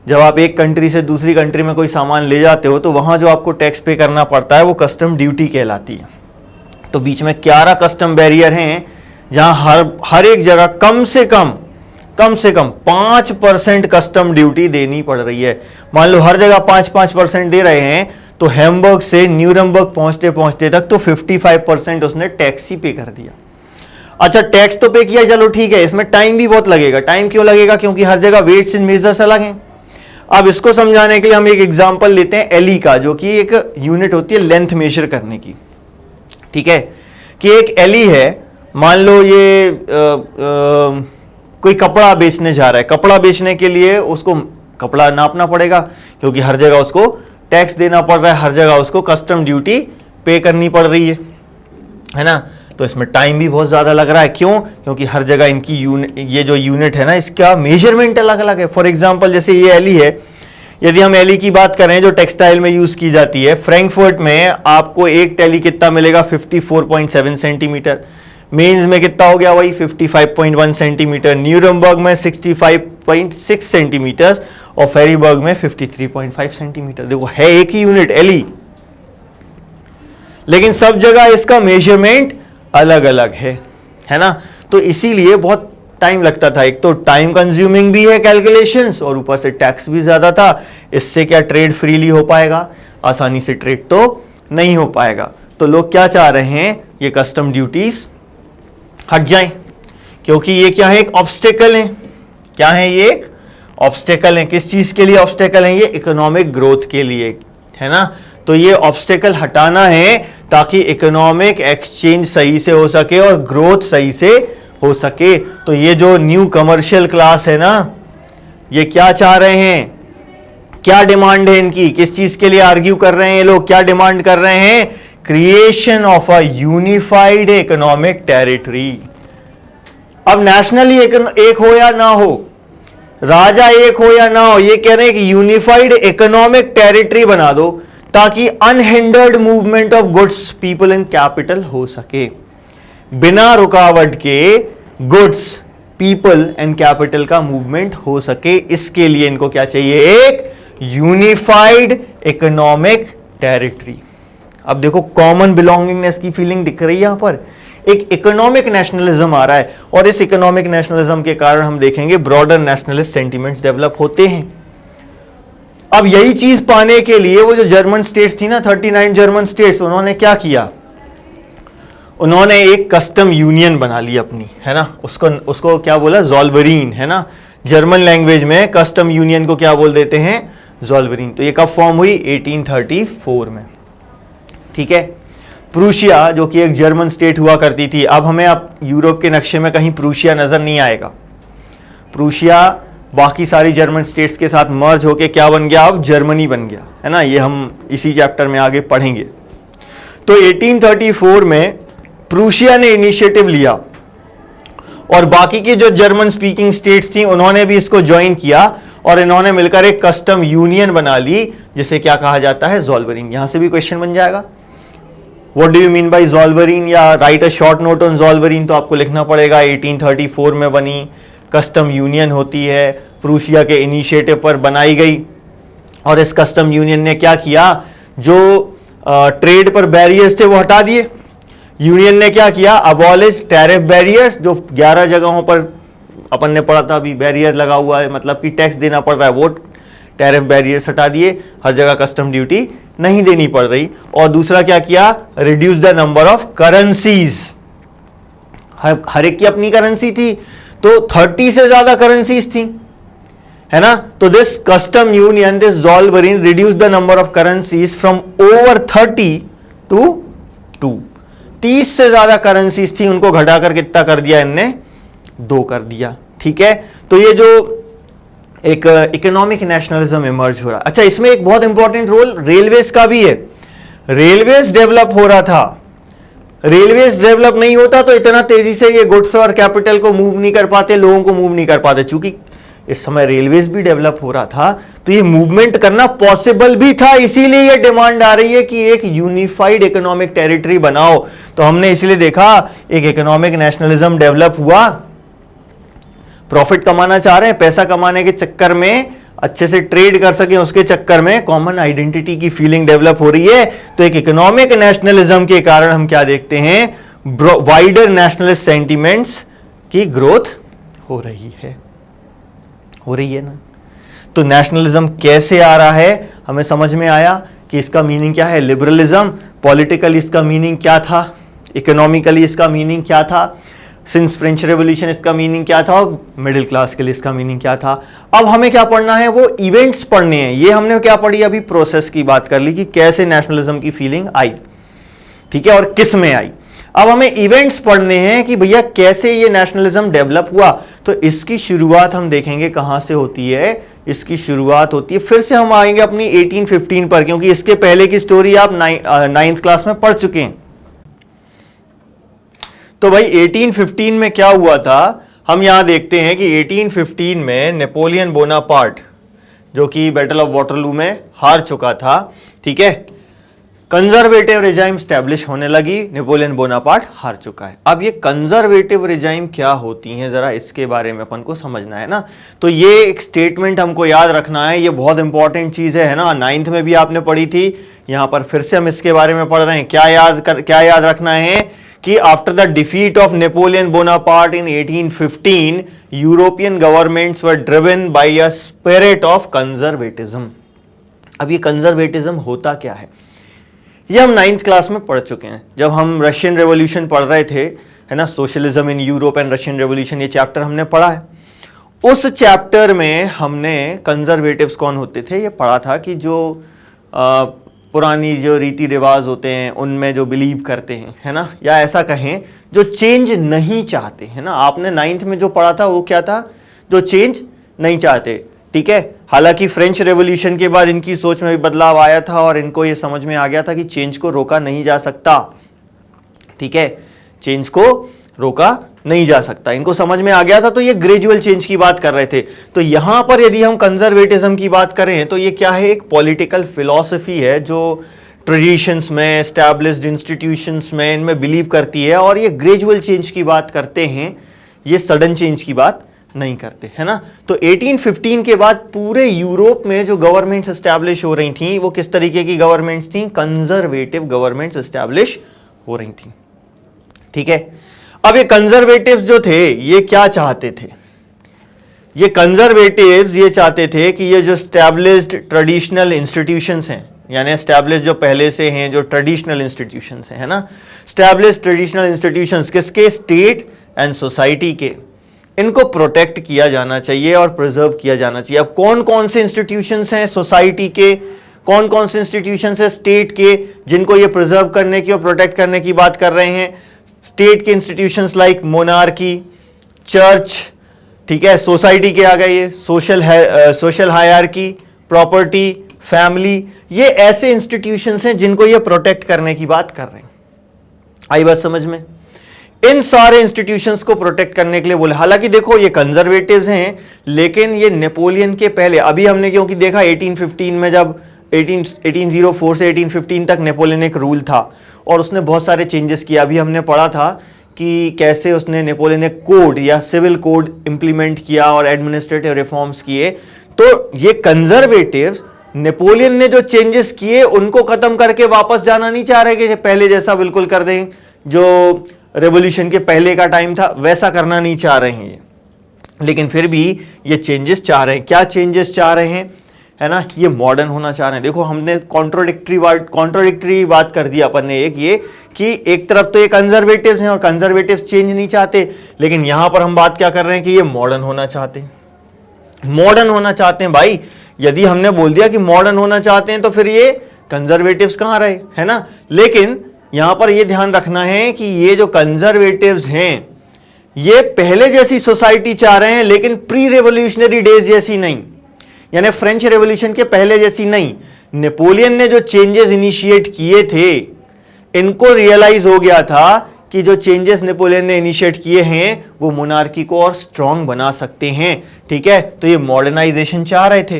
A: जब आप एक कंट्री से दूसरी कंट्री में कोई सामान ले जाते हो, तो वहां जो आपको टैक्स पे करना पड़ता है वो कस्टम ड्यूटी कहलाती है। तो बीच में 11 कस्टम बैरियर हैं, जहां हर एक जगह कम से कम 5% कस्टम ड्यूटी देनी पड़ रही है। मान लो हर जगह 5% दे रहे हैं, तो हैम्बर्ग से न्यूरमबर्ग पहुंचते पहुंचते तक तो 55% उसने टैक्स ही पे कर दिया। अच्छा, टैक्स तो पे किया, चलो ठीक है, इसमें टाइम भी बहुत लगेगा। टाइम क्यों लगेगा, क्योंकि हर जगह वेट्स एंड मेजर्स अलग हैं। अब इसको समझाने के लिए हम एक एग्जांपल लेते हैं एली का, जो कि एक यूनिट होती है लेंथ मेजर करने की, ठीक है। कि एक एली है, मान लो ये कोई कपड़ा बेचने जा रहा है। कपड़ा बेचने के लिए उसको कपड़ा नापना पड़ेगा, क्योंकि हर जगह उसको टैक्स देना पड़ रहा है, हर जगह उसको कस्टम ड्यूटी पे करनी पड़ रही है ना। तो इसमें टाइम भी बहुत ज्यादा लग रहा है। क्यों, क्योंकि हर जगह इनकी ये जो यूनिट है ना, इसका मेजरमेंट अलग अलग है। फॉर एग्जांपल जैसे ये एली है, यदि हम एली की बात करें जो टेक्सटाइल में यूज की जाती है, फ्रैंकफर्ट में आपको एक टेली कितना मिलेगा, 54.7 सेंटीमीटर। मेंस में कितना हो गया, वही 55.1 सेंटीमीटर। न्यूरमबर्ग में 65.6 सेंटीमीटर और फेरीबर्ग में 53.5 सेंटीमीटर। देखो है एक ही यूनिट एली, लेकिन सब जगह इसका मेजरमेंट अलग अलग है ना। तो इसीलिए बहुत टाइम लगता था। एक तो टाइम कंज्यूमिंग भी है कैलकुलेशंस, और ऊपर से टैक्स भी ज्यादा था। इससे क्या ट्रेड फ्रीली हो पाएगा, आसानी से ट्रेड तो नहीं हो पाएगा। तो लोग क्या चाह रहे हैं, ये कस्टम ड्यूटीज हट जाएं, क्योंकि ये क्या है, एक ऑब्स्टेकल है। क्या है ये, एक ऑब्स्टेकल है। किस चीज के लिए ऑब्स्टेकल है, ये इकोनॉमिक ग्रोथ के लिए, है ना। तो ये ऑब्स्टेकल हटाना है ताकि इकोनॉमिक एक्सचेंज सही से हो सके और ग्रोथ सही से हो सके। तो ये जो न्यू कमर्शियल क्लास है ना, ये क्या चाह रहे हैं, क्या डिमांड है इनकी, किस चीज के लिए आर्ग्यू कर रहे हैं ये लोग, क्या डिमांड कर रहे हैं, creation of a unified economic territory. अब नेशनली एक हो या ना हो, राजा एक हो या ना हो, ये कह रहे हैं कि यूनिफाइड इकोनॉमिक टेरिटरी बना दो ताकि unhindered movement of goods, people and capital हो सके। बिना रुकावट के गुड्स, पीपल एंड कैपिटल का मूवमेंट हो सके। इसके लिए इनको क्या चाहिए, एक यूनिफाइड इकोनॉमिक टेरिटरी। अब देखो कॉमन बिलोंगिंगनेस की फीलिंग दिख रही है यहां पर, एक इकोनॉमिक नेशनलिज्म आ रहा है, और इस इकोनॉमिक नेशनलिज्म के कारण हम देखेंगे ब्रॉडर नेशनलिस्ट सेंटिमेंट्स डेवलप होते हैं। अब यही चीज पाने के लिए वो जो जर्मन स्टेट्स थी ना, 39 जर्मन स्टेट्स, उन्होंने क्या किया, उन्होंने एक कस्टम यूनियन बना ली अपनी, है ना। उसको क्या बोला, ज़ॉल्वरीन, है ना। जर्मन लैंग्वेज में कस्टम यूनियन को क्या बोल देते हैं, ज़ॉल्वरीन। तो ये कब फॉर्म हुई, 1834 में, ठीक है। प्रूशिया जो कि एक जर्मन स्टेट हुआ करती थी, अब हमें अब यूरोप के नक्शे में कहीं प्रूशिया नजर नहीं आएगा। प्रूशिया बाकी सारी जर्मन स्टेट्स के साथ मर्ज होके क्या बन गया, अब जर्मनी बन गया, है ना। ये हम इसी चैप्टर में आगे पढ़ेंगे। तो 1834 में प्रूशिया ने इनिशिएटिव लिया और बाकी की जो जर्मन स्पीकिंग स्टेट्स थी उन्होंने भी इसको ज्वाइन किया और इन्होंने मिलकर एक कस्टम यूनियन बना ली जिसे क्या कहा जाता है, ज़ोल्वेरिन। यहां से भी क्वेश्चन बन जाएगा, what do you mean by Zollverein, या write a short note on Zollverein. तो आपको लिखना पड़ेगा 1834 में बनी कस्टम यूनियन होती है, प्रूशिया के इनिशिएटिव पर बनाई गई। और इस कस्टम यूनियन ने क्या किया, जो ट्रेड पर बैरियर्स थे वो हटा दिए। यूनियन ने क्या किया, अबॉलिश टैरिफ बैरियर्स, जो 11 जगहों पर अपन ने पढ़ा था अभी बैरियर लगा हुआ है, मतलब कि टैक्स देना पड़ रहा है, वो टैरिफ बैरियर्स हटा दिए, हर जगह कस्टम ड्यूटी नहीं देनी पड़ रही। और दूसरा क्या किया, reduce the number of currencies. हर एक की अपनी करेंसी थी, तो 30 से ज्यादा करेंसीज थी, है ना। तो this custom union, this Zollverein reduce the number of currencies from over 30 to 2। 30 से ज्यादा करेंसीज थी, उनको घटाकर कितना कर दिया इनने, 2 कर दिया। ठीक है, तो ये जो एक इकोनॉमिक नेशनलिज्म इमर्ज हो रहा है। अच्छा, इसमें एक बहुत इंपॉर्टेंट रोल रेलवेज का भी है। रेलवेज डेवलप हो रहा था, रेलवेज डेवलप नहीं होता तो इतना तेजी से ये गुड्स और कैपिटल को मूव नहीं कर पाते, लोगों को मूव नहीं कर पाते। चूंकि इस समय रेलवेज भी डेवलप हो रहा था तो ये मूवमेंट करना पॉसिबल भी था, इसीलिए ये डिमांड आ रही है कि एक यूनिफाइड इकोनॉमिक टेरिटरी बनाओ। तो हमने इसलिए देखा एक इकोनॉमिक नेशनलिज्म डेवलप हुआ। प्रॉफिट कमाना चाह रहे हैं, पैसा कमाने के चक्कर में अच्छे से ट्रेड कर सके, उसके चक्कर में कॉमन आइडेंटिटी की फीलिंग डेवलप हो रही है। तो एक इकोनॉमिक नेशनलिज्म के कारण हम क्या देखते हैं, वाइडर नेशनलिस्ट सेंटिमेंट्स की ग्रोथ हो रही है, हो रही है ना। तो नेशनलिज्म कैसे आ रहा है, हमें समझ में आया कि इसका मीनिंग क्या है, लिबरलिज्म। पॉलिटिकली इसका मीनिंग क्या था, इकोनॉमिकली इसका मीनिंग क्या था, सिंस फ्रेंच रेवोल्यूशन इसका मीनिंग क्या था, और मिडिल क्लास के लिए इसका मीनिंग क्या था। अब हमें क्या पढ़ना है, वो इवेंट्स पढ़ने हैं। ये हमने क्या पढ़ी, अभी प्रोसेस की बात कर ली कि कैसे नेशनलिज्म की फीलिंग आई, ठीक है, और किस में आई। अब हमें इवेंट्स पढ़ने हैं कि भैया कैसे ये नेशनलिज्म डेवलप हुआ। तो इसकी शुरुआत हम देखेंगे कहां से होती है, इसकी शुरुआत होती है, फिर से हम आएंगे अपनी 1815 पर, क्योंकि इसके पहले की स्टोरी आप 9th क्लास में पढ़ चुके हैं। तो भाई 1815 में क्या हुआ था, हम यहां देखते हैं कि 1815 में नेपोलियन बोनापार्ट, जो कि बैटल ऑफ वाटरलू में हार चुका था, ठीक है, कंजर्वेटिव रिजाइम स्टैब्लिश होने लगी, नेपोलियन बोनापार्ट हार चुका है। अब ये कंजर्वेटिव रिजाइम क्या होती हैं, जरा इसके बारे में अपन को समझना है ना। तो ये एक स्टेटमेंट हमको याद रखना है, ये बहुत इंपॉर्टेंट चीज है ना। 9th में भी आपने पढ़ी थी, यहां पर फिर से हम इसके बारे में पढ़ रहे हैं। क्या याद रखना है कि after the defeat of Napoleon Bonaparte in 1815 European governments were driven by a spirit of conservatism. अब ये कंजर्वेटिज्म होता क्या है, ये हम 9th क्लास में पढ़ चुके हैं, जब हम रशियन रेवोल्यूशन पढ़ रहे थे, है ना, socialism in Europe and Russian revolution, ये चैप्टर हमने पढ़ा है। उस चैप्टर में हमने कंजर्वेटिव्स कौन होते थे ये पढ़ा था, कि जो पुरानी जो रीति रिवाज होते हैं उनमें जो बिलीव करते हैं, है ना, या ऐसा कहें जो चेंज नहीं चाहते, है ना। आपने 9th में जो पढ़ा था वो क्या था, जो चेंज नहीं चाहते, ठीक है। हालांकि फ्रेंच रेवोल्यूशन के बाद इनकी सोच में भी बदलाव आया था और इनको ये समझ में आ गया था कि चेंज को रोका नहीं जा सकता, ठीक है, चेंज को रोका नहीं जा सकता, इनको समझ में आ गया था। तो ये ग्रेजुअल चेंज की बात कर रहे थे। तो यहां पर यदि हम कंजर्वेटिज्म की बात करें तो ये क्या है, एक पॉलिटिकल फिलॉसफी है जो ट्रेडिशंस में, एस्टैब्लिश्ड इंस्टीट्यूशंस में, इनमें बिलीव करती है, और ये ग्रेजुअल चेंज की बात करते हैं, ये सडन चेंज की बात नहीं करते, है ना। तो 1815 के बाद पूरे यूरोप में जो गवर्नमेंट्स एस्टैब्लिश हो रही थी वो किस तरीके की गवर्नमेंट्स थी, कंजर्वेटिव गवर्नमेंट्स एस्टैब्लिश हो रही थी, ठीक है। अब ये कंजर्वेटिव्स जो थे ये क्या चाहते थे, ये कंजर्वेटिव्स ये चाहते थे कि ये जो एस्टैब्लिश्ड ट्रेडिशनल इंस्टीट्यूशंस हैं, यानी एस्टैब्लिश जो पहले से हैं, जो ट्रेडिशनल इंस्टीट्यूशंस हैं, है ना, एस्टैब्लिश्ड ट्रेडिशनल इंस्टीट्यूशंस किसके, स्टेट एंड सोसाइटी के, इनको प्रोटेक्ट किया जाना चाहिए और प्रिजर्व किया जाना चाहिए। अब कौन कौन से इंस्टीट्यूशंस हैं सोसाइटी के, कौन कौन से इंस्टीट्यूशन है स्टेट के जिनको ये प्रिजर्व करने की और प्रोटेक्ट करने की बात कर रहे हैं? स्टेट के इंस्टीट्यूशंस लाइक मोनार्की, चर्च, ठीक है, सोसाइटी के आ गए ये, सोशल हायरार्की, प्रॉपर्टी, फैमिली, ये ऐसे इंस्टीट्यूशंस हैं जिनको ये प्रोटेक्ट करने की बात कर रहे हैं। आई बात समझ में? इन सारे इंस्टीट्यूशंस को प्रोटेक्ट करने के लिए बोले। हालांकि देखो ये कंजर्वेटिव्स हैं, लेकिन ये नेपोलियन के पहले, अभी हमने क्योंकि देखा 1815 में, जब 1804 से 1815 तक नेपोलियन एक रूल था और उसने बहुत सारे चेंजेस किया। अभी हमने पढ़ा था कि कैसे उसने नेपोलियन एक कोड या सिविल कोड इंप्लीमेंट किया और एडमिनिस्ट्रेटिव रिफॉर्म्स किए। तो ये कंजर्वेटिव्स नेपोलियन ने जो चेंजेस किए उनको खत्म करके वापस जाना नहीं चाह रहे कि पहले जैसा बिल्कुल कर दें, जो रेवोल्यूशन के पहले का टाइम था वैसा करना नहीं चाह रहे हैं, लेकिन फिर भी ये चेंजेस चाह रहे हैं। क्या चेंजेस चाह रहे हैं, है ना? ये मॉडर्न होना चाह रहे हैं। देखो हमने कॉन्ट्रोडिक्टरी बात कर दी अपन ने, एक ये कि एक तरफ तो ये कंजर्वेटिव्स हैं और कंजर्वेटिव्स चेंज नहीं चाहते, लेकिन यहां पर हम बात क्या कर रहे हैं कि ये मॉडर्न होना चाहते हैं। मॉडर्न होना चाहते हैं भाई। यदि हमने बोल दिया कि मॉडर्न होना चाहते हैं तो फिर ये कंजर्वेटिव्स कहां रहे, है ना? लेकिन यहां पर ये ध्यान रखना है कि ये जो कंजर्वेटिव्स हैं ये पहले जैसी सोसाइटी चाह रहे हैं, लेकिन प्री रेवोल्यूशनरी डेज जैसी नहीं, यानी फ्रेंच रेवोल्यूशन के पहले जैसी नहीं। नेपोलियन ने जो चेंजेस इनिशिएट किए थे, इनको रियलाइज हो गया था कि जो चेंजेस नेपोलियन ने इनिशिएट किए हैं वो मोनार्की को और स्ट्रांग बना सकते हैं, ठीक है? तो ये मॉडर्नाइजेशन चाह रहे थे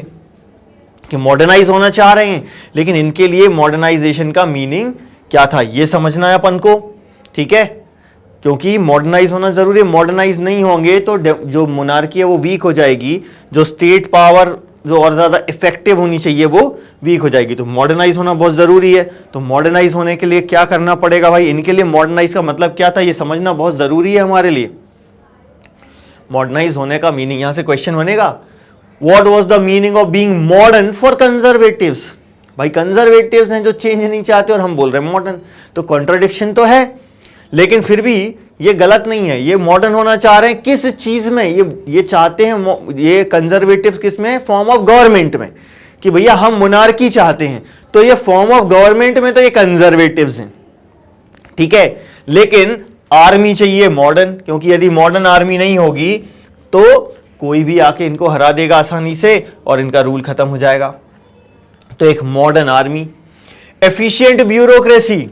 A: कि मॉडर्नाइज होना चाह रहे हैं, लेकिन इनके लिए मॉडर्नाइजेशन का मीनिंग क्या था ये समझना है अपन को, ठीक है? क्योंकि मॉडर्नाइज होना जरूरी है। मॉडर्नाइज नहीं होंगे तो जो मोनार्की है वो वीक हो जाएगी, जो स्टेट पावर जो और ज्यादा इफेक्टिव होनी चाहिए वो वीक हो जाएगी। तो मॉडर्नाइज होना बहुत जरूरी है। तो मॉडर्नाइज होने के लिए क्या करना पड़ेगा भाई? इनके लिए मॉडर्नाइज का मतलब क्या था ये समझना बहुत जरूरी है हमारे लिए। मॉडर्नाइज होने का मीनिंग, यहां से क्वेश्चन बनेगा, what was the meaning of being modern for conservatives? भाई कंजर्वेटिव्स हैं जो चेंज नहीं चाहते और हम बोल रहे हैं मॉडर्न, तो कॉन्ट्रडिक्शन तो है, लेकिन फिर भी ये गलत नहीं है। ये मॉडर्न होना चाह रहे हैं किस चीज में? ये चाहते हैं, ये कंजर्वेटिव्स किस में? फॉर्म ऑफ गवर्नमेंट में, कि भैया हम मोनार्की चाहते हैं, तो ये फॉर्म ऑफ गवर्नमेंट में तो ये कंजर्वेटिव्स हैं, ठीक है? लेकिन आर्मी चाहिए मॉडर्न, क्योंकि यदि मॉडर्न आर्मी नहीं होगी तो कोई भी आके इनको हरा देगा आसानी से और इनका रूल खत्म हो जाएगा। तो एक मॉडर्न आर्मी, एफिशिएंट ब्यूरोक्रेसी।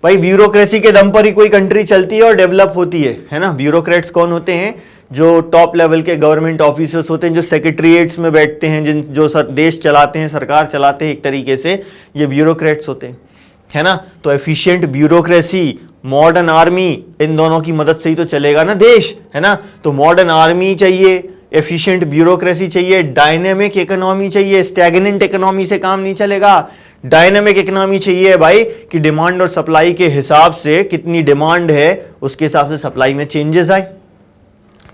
A: भाई ब्यूरोक्रेसी के दम पर ही कोई कंट्री चलती है और डेवलप होती है ना? ब्यूरोक्रेट्स कौन होते हैं? जो टॉप लेवल के गवर्नमेंट ऑफिसर्स होते हैं, जो सेक्रेटरीट्स में बैठते हैं, जो देश चलाते हैं, सरकार चलाते हैं एक तरीके से, ये ब्यूरोक्रेट्स होते हैं, है ना? तो एफिशिएंट ब्यूरोक्रेसी, मॉडर्न आर्मी, इन दोनों की मदद से ही तो चलेगा ना देश, है ना? तो मॉडर्न आर्मी चाहिए, एफिशिएंट ब्यूरोक्रेसी चाहिए, डायनेमिक इकोनॉमी चाहिए। स्टैग्नेंट इकोनॉमी से काम नहीं चलेगा। डायनेमिक इकोनॉमी चाहिए भाई, कि डिमांड और सप्लाई के हिसाब से, कितनी डिमांड है उसके हिसाब से सप्लाई में चेंजेस आए।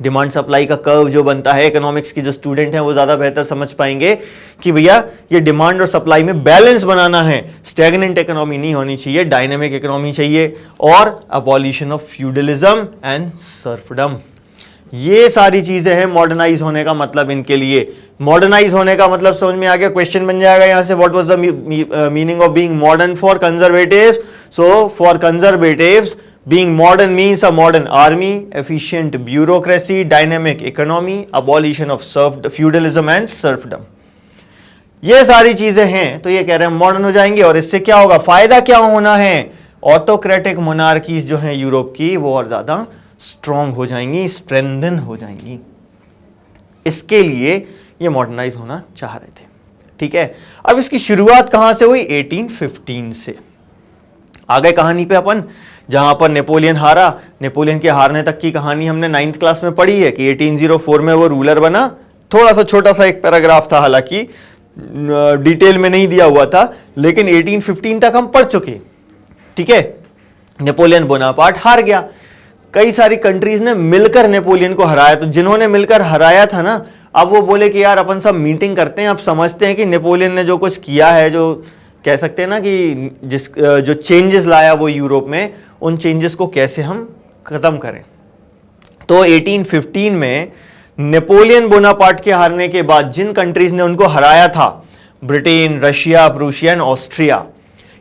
A: डिमांड सप्लाई का कर्व जो बनता है, इकोनॉमिक्स की जो स्टूडेंट हैं वो ज्यादा बेहतर समझ पाएंगे कि भैया ये डिमांड और सप्लाई में बैलेंस बनाना है। स्टैग्नेंट इकोनॉमी नहीं होनी चाहिए, डायनेमिक इकोनॉमी चाहिए। और abolition of feudalism and serfdom, ये सारी चीजें हैं मॉडर्नाइज होने का मतलब। इनके लिए मॉडर्नाइज होने का मतलब समझ में आ गया? क्वेश्चन बन जाएगा यहां से, what was the meaning of being modern for conservatives? So for conservatives, being modern means a modern army, efficient bureaucracy, dynamic economy, abolition of feudalism and serfdom. ये सारी चीजें हैं, तो ये कह रहे हैं मॉडर्न हो जाएंगे। और इससे क्या होगा? फायदा क्या होना है? ऑटोक्रेटिक मोनार्कीज जो हैं यूरोप की, वो और ज्यादा स्ट्रॉन्ग हो जाएंगी, स्ट्रेंथन हो जाएंगी। इसके लिए ये मॉडर्नाइज होना चाह रहे थे, ठीक है? अब इसकी शुरुआत कहां से हुई? 1815 से। आ गए कहानी पे अपन, जहां पर नेपोलियन हारा। नेपोलियन के हारने तक की कहानी हमने 9th क्लास में पढ़ी है कि 1804 में वो रूलर बना। थोड़ा सा छोटा सा एक पैराग्राफ था, हालांकि डिटेल में नहीं दिया हुआ था, लेकिन 1815 तक हम पढ़ चुके, ठीक है? नेपोलियन बोनापार्ट हार गया। कई सारी कंट्रीज ने मिलकर नेपोलियन को हराया। तो जिन्होंने मिलकर हराया था ना, अब वो बोले कि यार अपन सब मीटिंग करते हैं, अब समझते हैं कि नेपोलियन ने जो कुछ किया है, जो कह सकते हैं ना कि जो चेंजेस लाया वो यूरोप में, उन चेंजेस को कैसे हम खत्म करें। तो 1815 में नेपोलियन बोनापार्ट के हारने के बाद जिन कंट्रीज ने उनको हराया था, Britain, Russia, Prussia and Austria,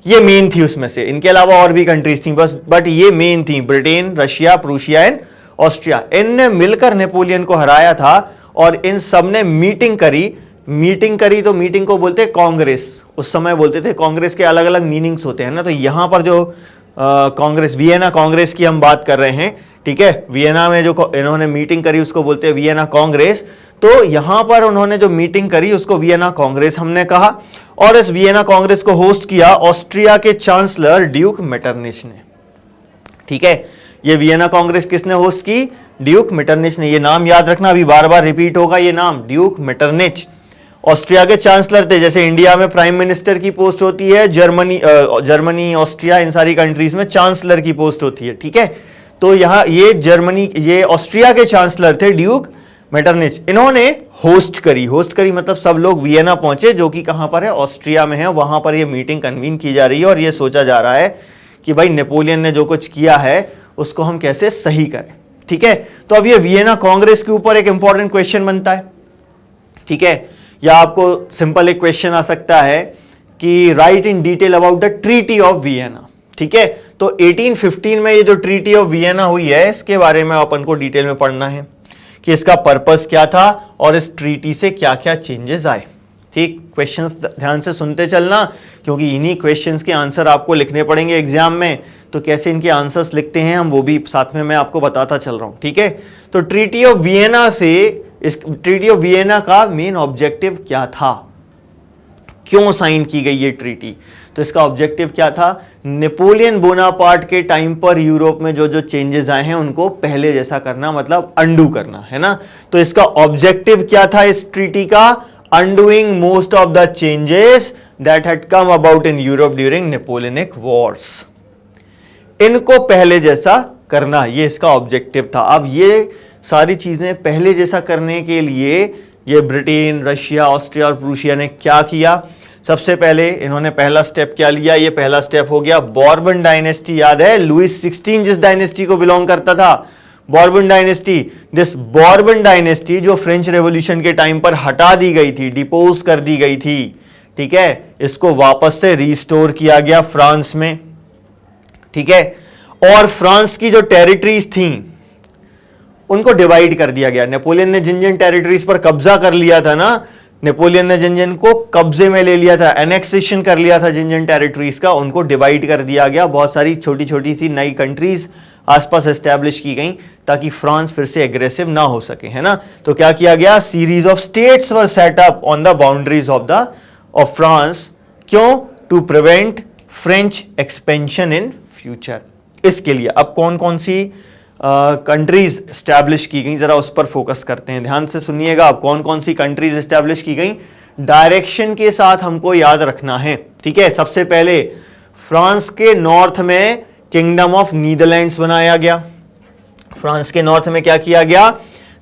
A: ये मेन थी उसमें से। इनके अलावा और भी कंट्रीज थी बस, बट ये मेन थी, Britain, Russia, Prussia and Austria. इनने मिलकर नेपोलियन को हराया था और इन सब ने मीटिंग करी। मीटिंग करी तो मीटिंग को बोलते कांग्रेस, उस समय बोलते थे। कांग्रेस के अलग अलग मीनिंग्स होते हैं ना, तो यहां पर जो कांग्रेस, वियना कांग्रेस की हम बात कर रहे हैं, ठीक है। वियना में जो इन्होंने मीटिंग करी उसको बोलते हैं वियना कांग्रेस। तो यहां पर उन्होंने जो मीटिंग करी उसको वियना कांग्रेस हमने कहा। और इस वियना कांग्रेस को होस्ट किया ऑस्ट्रिया के चांसलर ड्यूक मेटरनिच ने, ठीक है। ये वियना कांग्रेस किसने होस्ट की? ड्यूक मेटरनिच ने। ये नाम याद रखना, अभी बार बार रिपीट होगा ये नाम, ड्यूक मेटरनिच। ऑस्ट्रिया के चांसलर थे। जैसे इंडिया में प्राइम मिनिस्टर की पोस्ट होती है, जर्मनी, ऑस्ट्रिया, इन सारी कंट्रीज में चांसलर की पोस्ट होती है, ठीक है। तो यहां ये ऑस्ट्रिया के चांसलर थे ड्यूक मेटरनिच। इन्होंने होस्ट करी मतलब सब लोग वियना पहुंचे, जो कि कहां पर है? ऑस्ट्रिया में है। वहां पर ये मीटिंग कन्वीन की जा रही है और ये सोचा जा रहा है कि भाई नेपोलियन ने जो कुछ किया है उसको हम कैसे सही करें, ठीक है। तो अब ये वियना कांग्रेस के ऊपर एक इंपॉर्टेंट क्वेश्चन बनता है, ठीक है। या आपको सिंपल एक क्वेश्चन आ सकता है कि right in detail about the treaty of Vienna, ठीक है। तो 1815 में ये जो ट्रीटी ऑफ वियना हुई है, इसके बारे में अपन को डिटेल में पढ़ना है कि इसका पर्पस क्या था और इस ट्रीटी से क्या क्या चेंजेस आए, ठीक। क्वेश्चंस ध्यान से सुनते चलना, क्योंकि इन्हीं क्वेश्चंस के आंसर आपको लिखने पड़ेंगे एग्जाम में। तो कैसे इनके आंसर्स लिखते हैं हम, वो भी साथ में मैं आपको बताता चल रहा हूं, ठीक है। तो ट्रीटी ऑफ वियना से, इस ट्रीटी ऑफ वियना का मेन ऑब्जेक्टिव क्या था, क्यों साइन की गई ये ट्रीटी? तो इसका ऑब्जेक्टिव क्या था? नेपोलियन बोनापार्ट के टाइम पर यूरोप में जो जो चेंजेस आए हैं उनको पहले जैसा करना, मतलब अंडू करना, है ना। तो इसका ऑब्जेक्टिव क्या था इस ट्रीटी का? Undoing most of the changes that had come about in Europe during Napoleonic wars. इनको पहले जैसा करना, ये इसका ऑब्जेक्टिव था। अब ये सारी चीजें पहले जैसा करने के लिए ये ब्रिटेन, रशिया, ऑस्ट्रिया और प्रूशिया ने क्या किया? सबसे पहले इन्होंने पहला स्टेप क्या लिया? ये पहला स्टेप हो गया बॉर्बन डायनेस्टी। याद है लुइस 16 जिस डायनेस्टी को बिलोंग करता था, Bourbon dynasty. This Bourbon dynasty जो फ्रेंच रेवोल्यूशन के टाइम पर हटा दी गई थी, डिपोज कर दी गई थी, ठीक है, इसको वापस से रिस्टोर किया गया फ्रांस में, ठीक है। और फ्रांस की जो टेरिटरीज थी उनको डिवाइड कर दिया गया। नेपोलियन ने जिन जिन टेरिटरीज पर कब्जा कर लिया था ना, नेपोलियन ने जिन जिन को कब्जे में ले लिया था, एनेक्सेशन कर लिया था जिन जिन टेरिटरीज का, उनको डिवाइड कर दिया गया। बहुत सारी छोटी छोटी सी नई कंट्रीज आसपास एस्टैब्लिश की गई ताकि फ्रांस फिर से एग्रेसिव ना हो सके, है ना। तो क्या किया गया? Series of states were set up on the boundaries of France. क्यों? To prevent French expansion in future. इसके लिए अब कौन कौन सी कंट्रीज स्टैब्लिश की गई, जरा उस पर फोकस करते हैं। ध्यान से सुनिएगा, अब कौन कौन सी कंट्रीज स्टैब्लिश की गई डायरेक्शन के साथ हमको याद रखना है, ठीक है। सबसे पहले फ्रांस के नॉर्थ में किंगडम ऑफ नीदरलैंड्स बनाया गया। फ्रांस के नॉर्थ में क्या किया गया?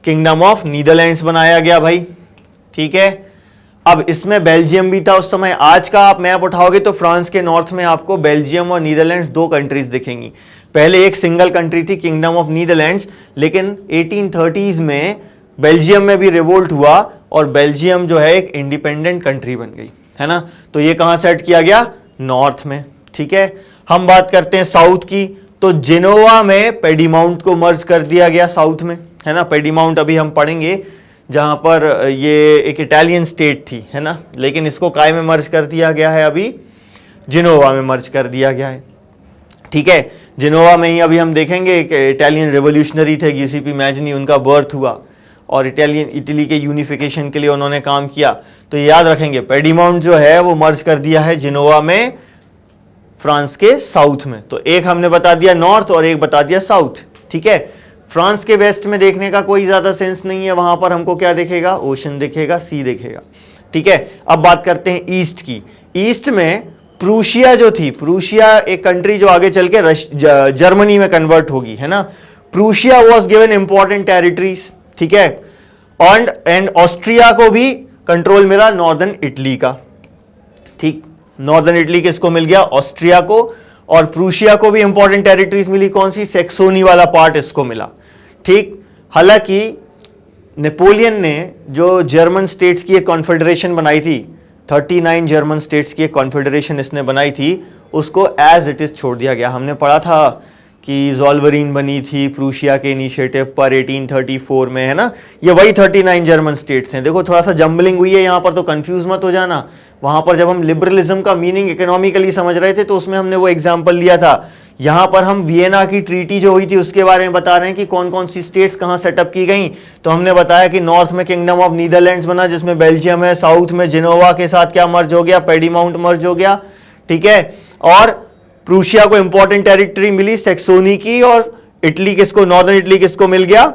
A: किंगडम ऑफ नीदरलैंड्स बनाया गया भाई, ठीक है। अब इसमें बेल्जियम भी था उस समय। आज का आप मैप उठाओगे तो फ्रांस के नॉर्थ में आपको बेल्जियम और नीदरलैंड्स दो कंट्रीज दिखेंगी। पहले एक सिंगल कंट्री थी किंगडम ऑफ नीदरलैंड्स, लेकिन 1830s में बेल्जियम में भी रिवोल्ट हुआ और बेल्जियम जो है एक इंडिपेंडेंट कंट्री बन गई, है ना। तो ये कहां सेट किया गया? नॉर्थ में, ठीक है। हम बात करते हैं साउथ की, तो जेनोवा में पेडीमाउंट को मर्ज कर दिया गया साउथ में, है ना। पेडीमाउंट अभी हम पढ़ेंगे, जहां पर ये एक इटालियन स्टेट थी, है ना, लेकिन इसको काय में मर्ज कर दिया गया है? अभी जेनोवा में मर्ज कर दिया गया है, ठीक है। जेनोवा में ही अभी हम देखेंगे एक इटालियन रेवोल्यूशनरी थे गियुसेप्पे मैजनी, उनका बर्थ हुआ और इटली के यूनिफिकेशन के लिए उन्होंने काम किया। तो याद रखेंगे पेडीमाउंट जो है वो मर्ज कर दिया है जेनोवा में, फ्रांस के साउथ में। तो एक हमने बता दिया नॉर्थ और एक बता दिया साउथ, ठीक है। फ्रांस के वेस्ट में देखने का कोई ज्यादा सेंस नहीं है, वहां पर हमको क्या दिखेगा? ओशन दिखेगा, सी दिखेगा, ठीक है। अब बात करते हैं ईस्ट की। ईस्ट में प्रूशिया जो थी, प्रूशिया एक कंट्री जो आगे चल के जर्मनी में कन्वर्ट होगी, है ना। Prussia was given important territories, ठीक है। एंड ऑस्ट्रिया को भी कंट्रोल मिला नॉर्दर्न इटली का, ठीक। नॉर्दर्न इटली किसको मिल गया? ऑस्ट्रिया को। और प्रूशिया को भी इंपॉर्टेंट टेरिटरीज मिली, कौन सी? सेक्सोनी वाला पार्ट इसको मिला, ठीक। हालांकि नेपोलियन ने जो जर्मन स्टेट्स की एक कॉन्फेडरेशन बनाई थी, 39 जर्मन स्टेट्स की एक कॉन्फेडरेशन इसने बनाई थी, उसको एज इट इज छोड़ दिया गया। हमने पढ़ा था कि ज़ोल्वरीन बनी थी प्रूशिया के इनिशिएटिव पर 1834 में, है ना। ये वही 39 जर्मन स्टेट्स हैं। देखो थोड़ा सा जंबलिंग हुई है यहाँ पर, तो कंफ्यूज मत हो जाना। वहां पर जब हम लिबरलिज्म का मीनिंग इकोनॉमिकली समझ रहे थे तो उसमें हमने वो एग्जाम्पल लिया था। यहाँ पर हम वियना की ट्रीटी जो हुई थी उसके बारे में बता रहे हैं कि कौन कौन सी स्टेट्स कहाँ सेटअप की गई। तो हमने बताया कि नॉर्थ में किंगडम ऑफ नीदरलैंड्स बना जिसमें बेल्जियम है, साउथ में जिनोवा के साथ क्या मर्ज हो गया, पेडीमाउंट मर्ज हो गया, ठीक है। और प्रूशिया को इंपॉर्टेंट टेरिटरी मिली सैक्सोनी की, और इटली किसको, नॉर्दर्न इटली किसको मिल गया,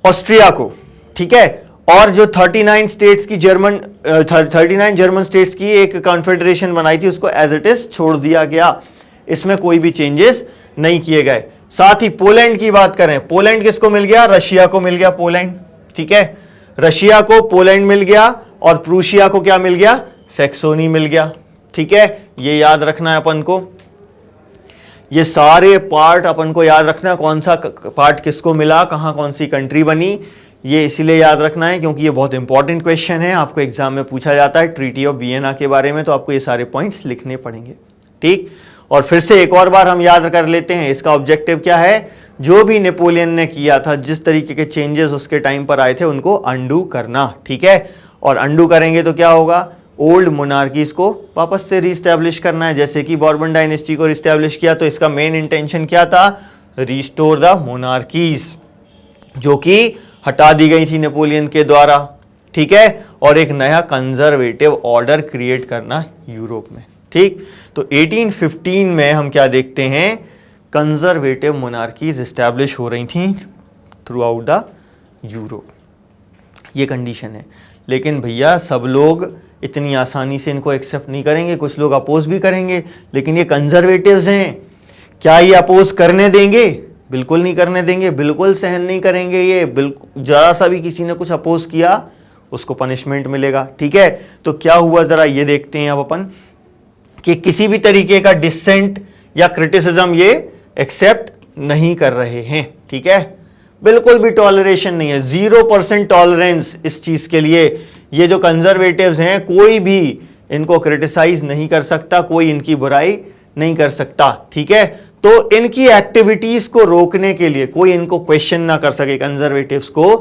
A: ऑस्ट्रिया को, ठीक है। और जो 39 स्टेट्स की 39 जर्मन स्टेट्स की एक कॉन्फेडरेशन बनाई थी उसको एज इट इज छोड़ दिया गया, इसमें कोई भी चेंजेस नहीं किए गए। साथ ही पोलैंड की बात करें, पोलैंड किसको मिल गया, रशिया को मिल गया पोलैंड, ठीक है। रशिया को पोलैंड मिल गया और प्रूशिया को क्या मिल गया, सैक्सोनी मिल गया, ठीक है। ये याद रखना है अपन को, ये सारे पार्ट अपन को याद रखना है, कौन सा पार्ट किसको मिला, कहां कौन सी कंट्री बनी, ये इसीलिए याद रखना है क्योंकि ये बहुत इंपॉर्टेंट क्वेश्चन है, आपको एग्जाम में पूछा जाता है ट्रीटी ऑफ वियना के बारे में, तो आपको ये सारे पॉइंट्स लिखने पड़ेंगे, ठीक। और फिर से एक और बार हम याद कर लेते हैं, इसका ऑब्जेक्टिव क्या है, जो भी नेपोलियन ने किया था, जिस तरीके के चेंजेस उसके टाइम पर आए थे उनको अंडू करना, ठीक है। और अंडू करेंगे तो क्या होगा, ओल्ड मोनार्कीज को वापस से रीस्टैब्लिश करना है, जैसे कि बॉर्बन डायनेस्टी को रिस्टैब्लिश किया, तो इसका मेन इंटेंशन क्या था, रिस्टोर द मोनार्कीज, जो कि हटा दी गई थी नेपोलियन के द्वारा, ठीक है। और एक नया कंजर्वेटिव ऑर्डर क्रिएट करना यूरोप में, ठीक। तो 1815 में हम क्या देखते हैं, कंजर्वेटिव मोनार्कीज एस्टैब्लिश हो रही थी थ्रू आउट द यूरोप, ये कंडीशन है। लेकिन भैया सब लोग इतनी आसानी से इनको एक्सेप्ट नहीं करेंगे, कुछ लोग अपोज भी करेंगे, लेकिन ये कंजर्वेटिव्स हैं, क्या ये अपोज करने देंगे, बिल्कुल नहीं करने देंगे, बिल्कुल सहन नहीं करेंगे ये, बिल्कुल जरा सा भी किसी ने कुछ अपोज किया उसको पनिशमेंट मिलेगा, ठीक है। तो क्या हुआ जरा ये देखते हैं अब अपन, कि किसी भी तरीके का डिसेंट या क्रिटिसिज्म ये एक्सेप्ट नहीं कर रहे हैं, ठीक है। बिल्कुल भी टॉलरेशन नहीं है, 0% टॉलरेंस इस चीज के लिए। ये जो कंजर्वेटिव्स हैं कोई भी इनको क्रिटिसाइज नहीं कर सकता, कोई इनकी बुराई नहीं कर सकता, ठीक है। तो इनकी एक्टिविटीज को रोकने के लिए कोई इनको क्वेश्चन ना कर सके कंजर्वेटिव्स को,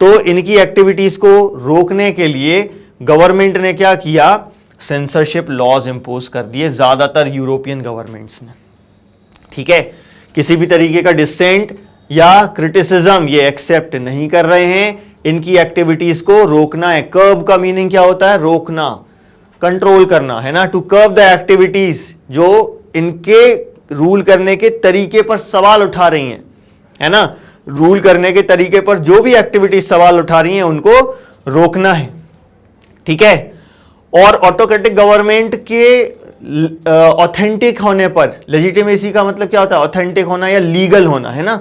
A: तो इनकी एक्टिविटीज को रोकने के लिए गवर्नमेंट ने क्या किया, सेंसरशिप लॉज इंपोज कर दिए, ज्यादातर यूरोपियन गवर्नमेंट्स ने, ठीक है। किसी भी तरीके का डिसेंट या क्रिटिसिज्म ये एक्सेप्ट नहीं कर रहे हैं, इनकी एक्टिविटीज को रोकना है। कर्ब का मीनिंग क्या होता है, रोकना, कंट्रोल करना, है ना। टू कर्ब द एक्टिविटीज जो इनके रूल करने के तरीके पर सवाल उठा रही हैं, है ना। रूल करने के तरीके पर जो भी एक्टिविटीज सवाल उठा रही हैं उनको रोकना है, ठीक है। और ऑटोक्रेटिक गवर्नमेंट के ऑथेंटिक होने पर, लेजिटिमेसी का मतलब क्या होता है, ऑथेंटिक होना या लीगल होना, है ना।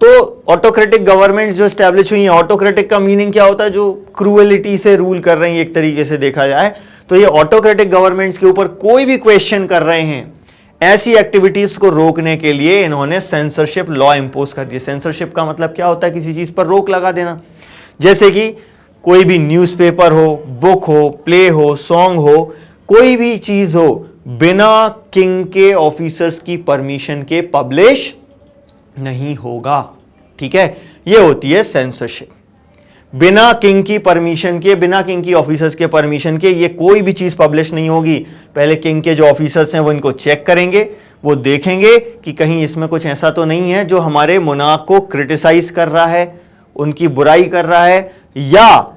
A: तो ऑटोक्रेटिक गवर्नमेंट जो स्टैब्लिश हुई है, ऑटोक्रेटिक का मीनिंग क्या होता है, जो क्रूएलिटी से रूल कर रही है, एक तरीके से देखा जाए तो ये ऑटोक्रेटिक गवर्नमेंट्स के ऊपर कोई भी क्वेश्चन कर रहे हैं, ऐसी एक्टिविटीज को रोकने के लिए इन्होंने सेंसरशिप लॉ इंपोज कर दिया। सेंसरशिप का मतलब क्या होता है, किसी चीज पर रोक लगा देना, जैसे कि कोई भी न्यूज़पेपर हो, बुक हो, प्ले हो, सॉन्ग हो, कोई भी चीज हो, बिना किंग के ऑफिसर्स की परमिशन के पब्लिश नहीं होगा, ठीक है। ये होती है सेंसरशिप, बिना किंग की परमिशन के, बिना किंग की ऑफिसर्स के परमिशन के ये कोई भी चीज पब्लिश नहीं होगी। पहले किंग के जो ऑफिसर्स हैं वो इनको चेक करेंगे, वो देखेंगे कि कहीं इसमें कुछ ऐसा तो नहीं है जो हमारे मोनार्क को क्रिटिसाइज कर रहा है, उनकी बुराई कर रहा है, या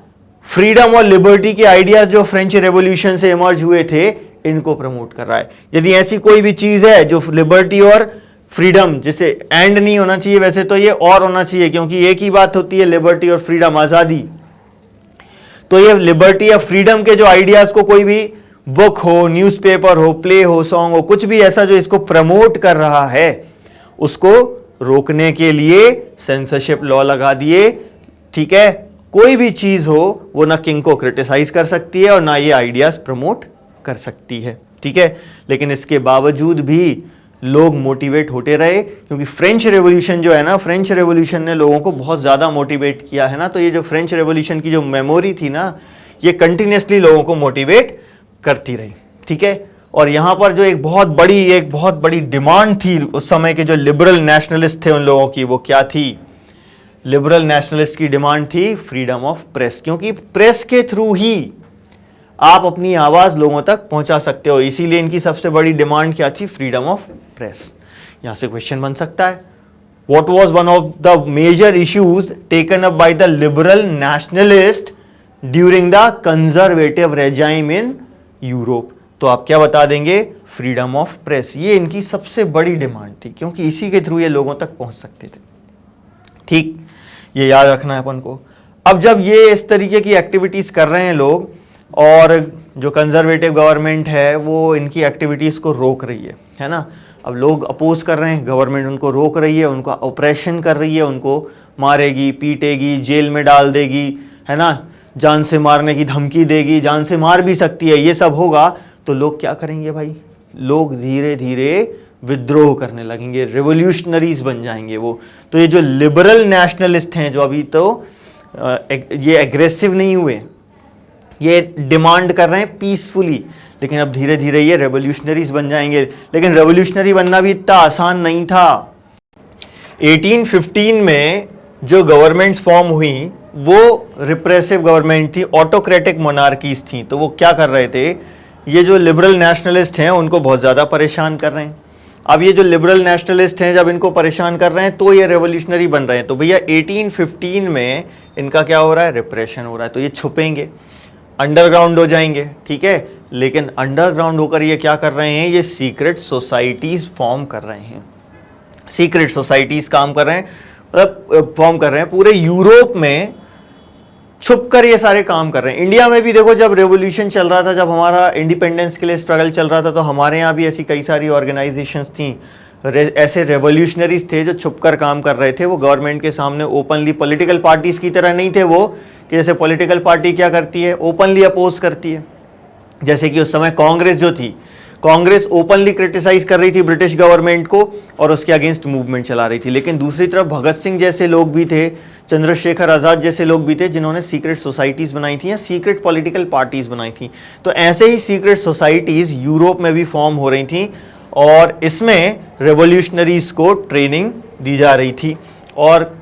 A: फ्रीडम और लिबर्टी के आइडियाज जो फ्रेंच रेवोल्यूशन से इमर्ज हुए थे इनको प्रमोट कर रहा है। यदि ऐसी कोई भी चीज है जो लिबर्टी और फ्रीडम, जिसे एंड नहीं होना चाहिए वैसे तो ये और होना चाहिए, क्योंकि एक ही बात होती है लिबर्टी और फ्रीडम, आजादी। तो ये लिबर्टी या फ्रीडम के जो आइडियाज को कोई भी बुक हो, न्यूज़पेपर हो, प्ले हो, सॉन्ग हो, कुछ भी ऐसा जो इसको प्रमोट कर रहा है, उसको रोकने के लिए सेंसरशिप लॉ लगा दिए, ठीक है। कोई भी चीज हो वो ना किंग को क्रिटिसाइज कर सकती है और ना ये आइडियाज प्रमोट कर सकती है, ठीक है। लेकिन इसके बावजूद भी लोग मोटिवेट होते रहे, क्योंकि फ्रेंच रेवोल्यूशन जो है ना, फ्रेंच रेवोल्यूशन ने लोगों को बहुत ज़्यादा मोटिवेट किया है ना। तो ये जो फ्रेंच रेवोल्यूशन की जो मेमोरी थी ना, ये कंटिन्यूसली लोगों को मोटिवेट करती रही, ठीक है। और यहां पर जो एक बहुत बड़ी डिमांड थी उस समय के जो लिबरल नेशनलिस्ट थे उन लोगों की, वो क्या थी? लिबरल नेशनलिस्ट की डिमांड थी फ्रीडम ऑफ प्रेस, क्योंकि प्रेस के थ्रू ही आप अपनी आवाज लोगों तक पहुंचा सकते हो। इसीलिए इनकी सबसे बड़ी डिमांड क्या थी? Freedom of press. यहां से क्वेश्चन बन सकता है, what was one of the major issues taken up by the liberal nationalist during the conservative regime in Europe? तो आप क्या बता देंगे? Freedom of press. ये इनकी सबसे बड़ी डिमांड थी, क्योंकि इसी के थ्रू ये लोगों तक पहुंच सकते थे, ठीक। ये याद रखना है अपन को। अब जब ये इस तरीके की एक्टिविटीज कर रहे हैं लोग, और जो कंजर्वेटिव गवर्नमेंट है वो इनकी एक्टिविटीज को रोक रही है ना। अब लोग अपोज कर रहे हैं, गवर्नमेंट उनको रोक रही है, उनको ऑपरेशन कर रही है, उनको मारेगी, पीटेगी, जेल में डाल देगी, है ना, जान से मारने की धमकी देगी, जान से मार भी सकती है। ये सब होगा तो लोग क्या करेंगे भाई? लोग धीरे धीरे विद्रोह करने लगेंगे, रिवोल्यूशनरीज बन जाएंगे वो। तो ये जो लिबरल नेशनलिस्ट हैं, जो अभी तो ये एग्रेसिव नहीं हुए, ये डिमांड कर रहे हैं पीसफुली, लेकिन अब धीरे धीरे ये रेवोल्यूशनरीज बन जाएंगे। लेकिन रेवोल्यूशनरी बनना भी इतना आसान नहीं था। 1815 में जो गवर्नमेंट्स फॉर्म हुई वो रिप्रेसिव गवर्नमेंट थी, ऑटोक्रेटिक मोनार्कीज थी। तो वो क्या कर रहे थे? ये जो लिबरल नेशनलिस्ट हैं उनको बहुत ज़्यादा परेशान कर रहे हैं। अब ये जो लिबरल नेशनलिस्ट हैं जब इनको परेशान कर रहे हैं तो ये रेवोल्यूशनरी बन रहे हैं। तो भैया 1815 में इनका क्या हो रहा है? रिप्रेशन हो रहा है। तो ये छुपेंगे, अंडरग्राउंड हो जाएंगे, ठीक है। लेकिन अंडरग्राउंड होकर ये क्या कर रहे हैं? ये सीक्रेट सोसाइटीज फॉर्म कर रहे हैं। सीक्रेट सोसाइटीज काम कर रहे हैं, मतलब फॉर्म कर रहे हैं पूरे यूरोप में, छुपकर ये सारे काम कर रहे हैं। इंडिया में भी देखो, जब रेवोल्यूशन चल रहा था, जब हमारा इंडिपेंडेंस के लिए स्ट्रगल चल रहा था, तो हमारे यहाँ भी ऐसी कई सारी ऑर्गेनाइजेशंस थी, ऐसे रेवोल्यूशनरीज थे जो छुपकर काम कर रहे थे। वो गवर्नमेंट के सामने ओपनली, पॉलिटिकल पार्टीज की तरह नहीं थे वो, कि जैसे पॉलिटिकल पार्टी क्या करती है? ओपनली अपोज करती है। जैसे कि उस समय कांग्रेस जो थी, कांग्रेस ओपनली क्रिटिसाइज कर रही थी ब्रिटिश गवर्नमेंट को और उसके अगेंस्ट मूवमेंट चला रही थी। लेकिन दूसरी तरफ भगत सिंह जैसे लोग भी थे, चंद्रशेखर आज़ाद जैसे लोग भी थे, जिन्होंने सीक्रेट सोसाइटीज़ बनाई थी या सीक्रेट पॉलिटिकल पार्टीज़ बनाई थी। तो ऐसे ही सीक्रेट सोसाइटीज़ यूरोप में भी फॉर्म हो रही थी और इसमें रेवोल्यूशनरीज को ट्रेनिंग दी जा रही थी। और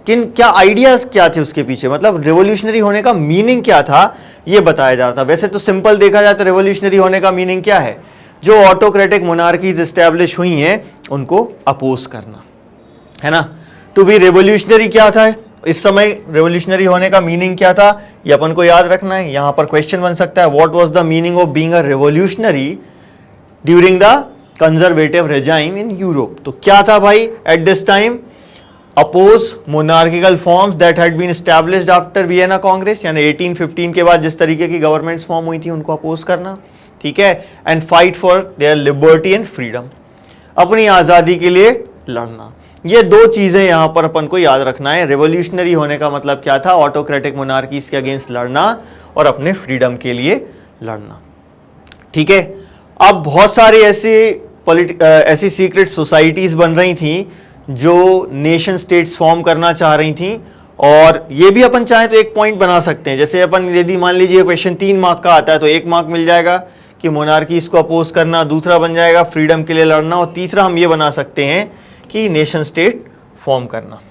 A: क्या आइडियाज क्या थे उसके पीछे, मतलब रेवोल्यूशनरी होने का मीनिंग क्या था, ये बताया जा रहा था। वैसे तो सिंपल देखा जाए तो रेवोल्यूशनरी होने का मीनिंग क्या है? जो ऑटोक्रेटिक मोनार्कीज एस्टैब्लिश हुई हैं उनको अपोज करना, है ना। टू बी रेवोल्यूशनरी क्या था इस समय? रेवोल्यूशनरी होने का मीनिंग क्या था, ये अपन को याद रखना है। यहां पर क्वेश्चन बन सकता है, what was the meaning of being a revolutionary during the conservative regime in Europe? तो क्या था भाई at this time? Oppose monarchical forms that had been established after Vienna congress, यानी 1815 के बाद जिस तरीके की गवर्नमेंट्स फॉर्म हुई थी उनको अपोज करना, ठीक है। And fight for their liberty and freedom, अपनी आजादी के लिए लड़ना। ये दो चीजें यहां पर अपन को याद रखना है। रेवोल्यूशनरी होने का मतलब क्या था? ऑटोक्रेटिक मोनार्कीज के अगेंस्ट लड़ना और अपने फ्रीडम के लिए लड़ना, ठीक है। अब बहुत सारी ऐसी सीक्रेट सोसाइटीज बन रही थी जो नेशन स्टेट्स फॉर्म करना चाह रही थी। और ये भी अपन चाहें तो एक पॉइंट बना सकते हैं। जैसे अपन यदि मान लीजिए क्वेश्चन 3 मार्क का आता है तो 1 मार्क मिल जाएगा कि मोनार्कीज को अपोज करना, दूसरा बन जाएगा फ्रीडम के लिए लड़ना, और तीसरा हम ये बना सकते हैं कि नेशन स्टेट फॉर्म करना,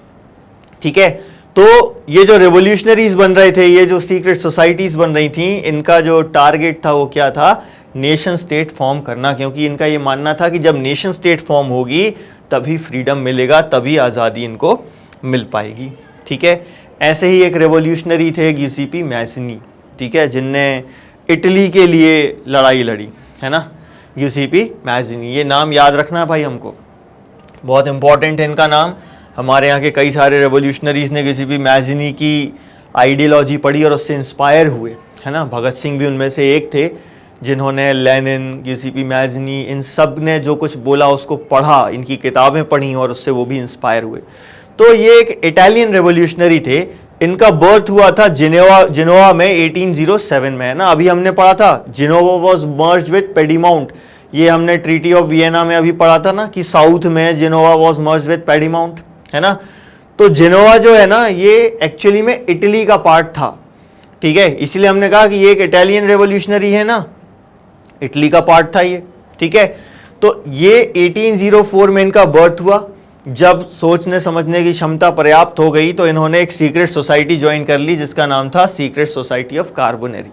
A: ठीक है। तो ये जो रेवोल्यूशनरीज बन रहे थे, ये जो सीक्रेट सोसाइटीज बन रही थी, इनका जो टारगेट था वो क्या था? नेशन स्टेट फॉर्म करना, क्योंकि इनका ये मानना था कि जब नेशन स्टेट फॉर्म होगी तभी फ्रीडम मिलेगा, तभी आज़ादी इनको मिल पाएगी, ठीक है। ऐसे ही एक रेवोल्यूशनरी थे गियुसेप्पे मैज़िनी, ठीक है, जिनने इटली के लिए लड़ाई लड़ी, है ना, गियुसेप्पे मैज़िनी। ये नाम याद रखना भाई हमको, बहुत इंपॉर्टेंट है इनका नाम। हमारे यहाँ के कई सारे रेवोल्यूशनरीज ने गियुसेप्पे मैज़िनी की आइडियोलॉजी पढ़ी और उससे इंस्पायर हुए, है ना। भगत सिंह भी उनमें से एक थे जिन्होंने लेनिन, गियुसेप्पे मैज़िनी, इन सब ने जो कुछ बोला उसको पढ़ा, इनकी किताबें पढ़ी और उससे वो भी इंस्पायर हुए। तो ये एक इटालियन रेवोल्यूशनरी थे। इनका बर्थ हुआ था जिनोवा में 1807 में, है ना। अभी हमने पढ़ा था जिनोवा वाज मर्ज्ड विद पेडीमाउंट, ये हमने ट्रीटी ऑफ वियना में अभी पढ़ा था ना कि साउथ में जिनोवा वाज मर्ज्ड विद पेडीमाउंट, है ना। तो जिनोवा जो है ना, ये एक्चुअली में इटली का पार्ट था। ठीक है, इसलिए हमने कहा कि ये एक इटालियन रेवोल्यूशनरी है ना, इटली का पार्ट था ये। ठीक है, तो ये 1804 में इनका बर्थ हुआ। जब सोचने समझने की क्षमता पर्याप्त हो गई तो इन्होंने एक सीक्रेट सोसाइटी ज्वाइन कर ली जिसका नाम था सीक्रेट सोसाइटी ऑफ कार्बोनेरी।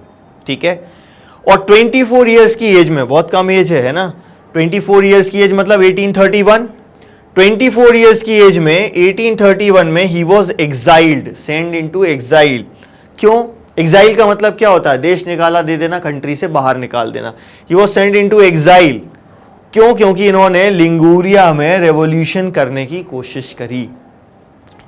A: ठीक है, और 24 इयर्स की एज में, बहुत कम एज है ना, 24 इयर्स की एज मतलब 1831, 24 इयर्स की एज में 1831 में he was exiled, send into exile. क्यों? एग्जाइल का मतलब क्या होता है? देश निकाला दे देना, कंट्री से बाहर निकाल देना। He was send into exile. क्यों? क्योंकि इन्होंने लिंगुरिया में रेवोल्यूशन करने की कोशिश करी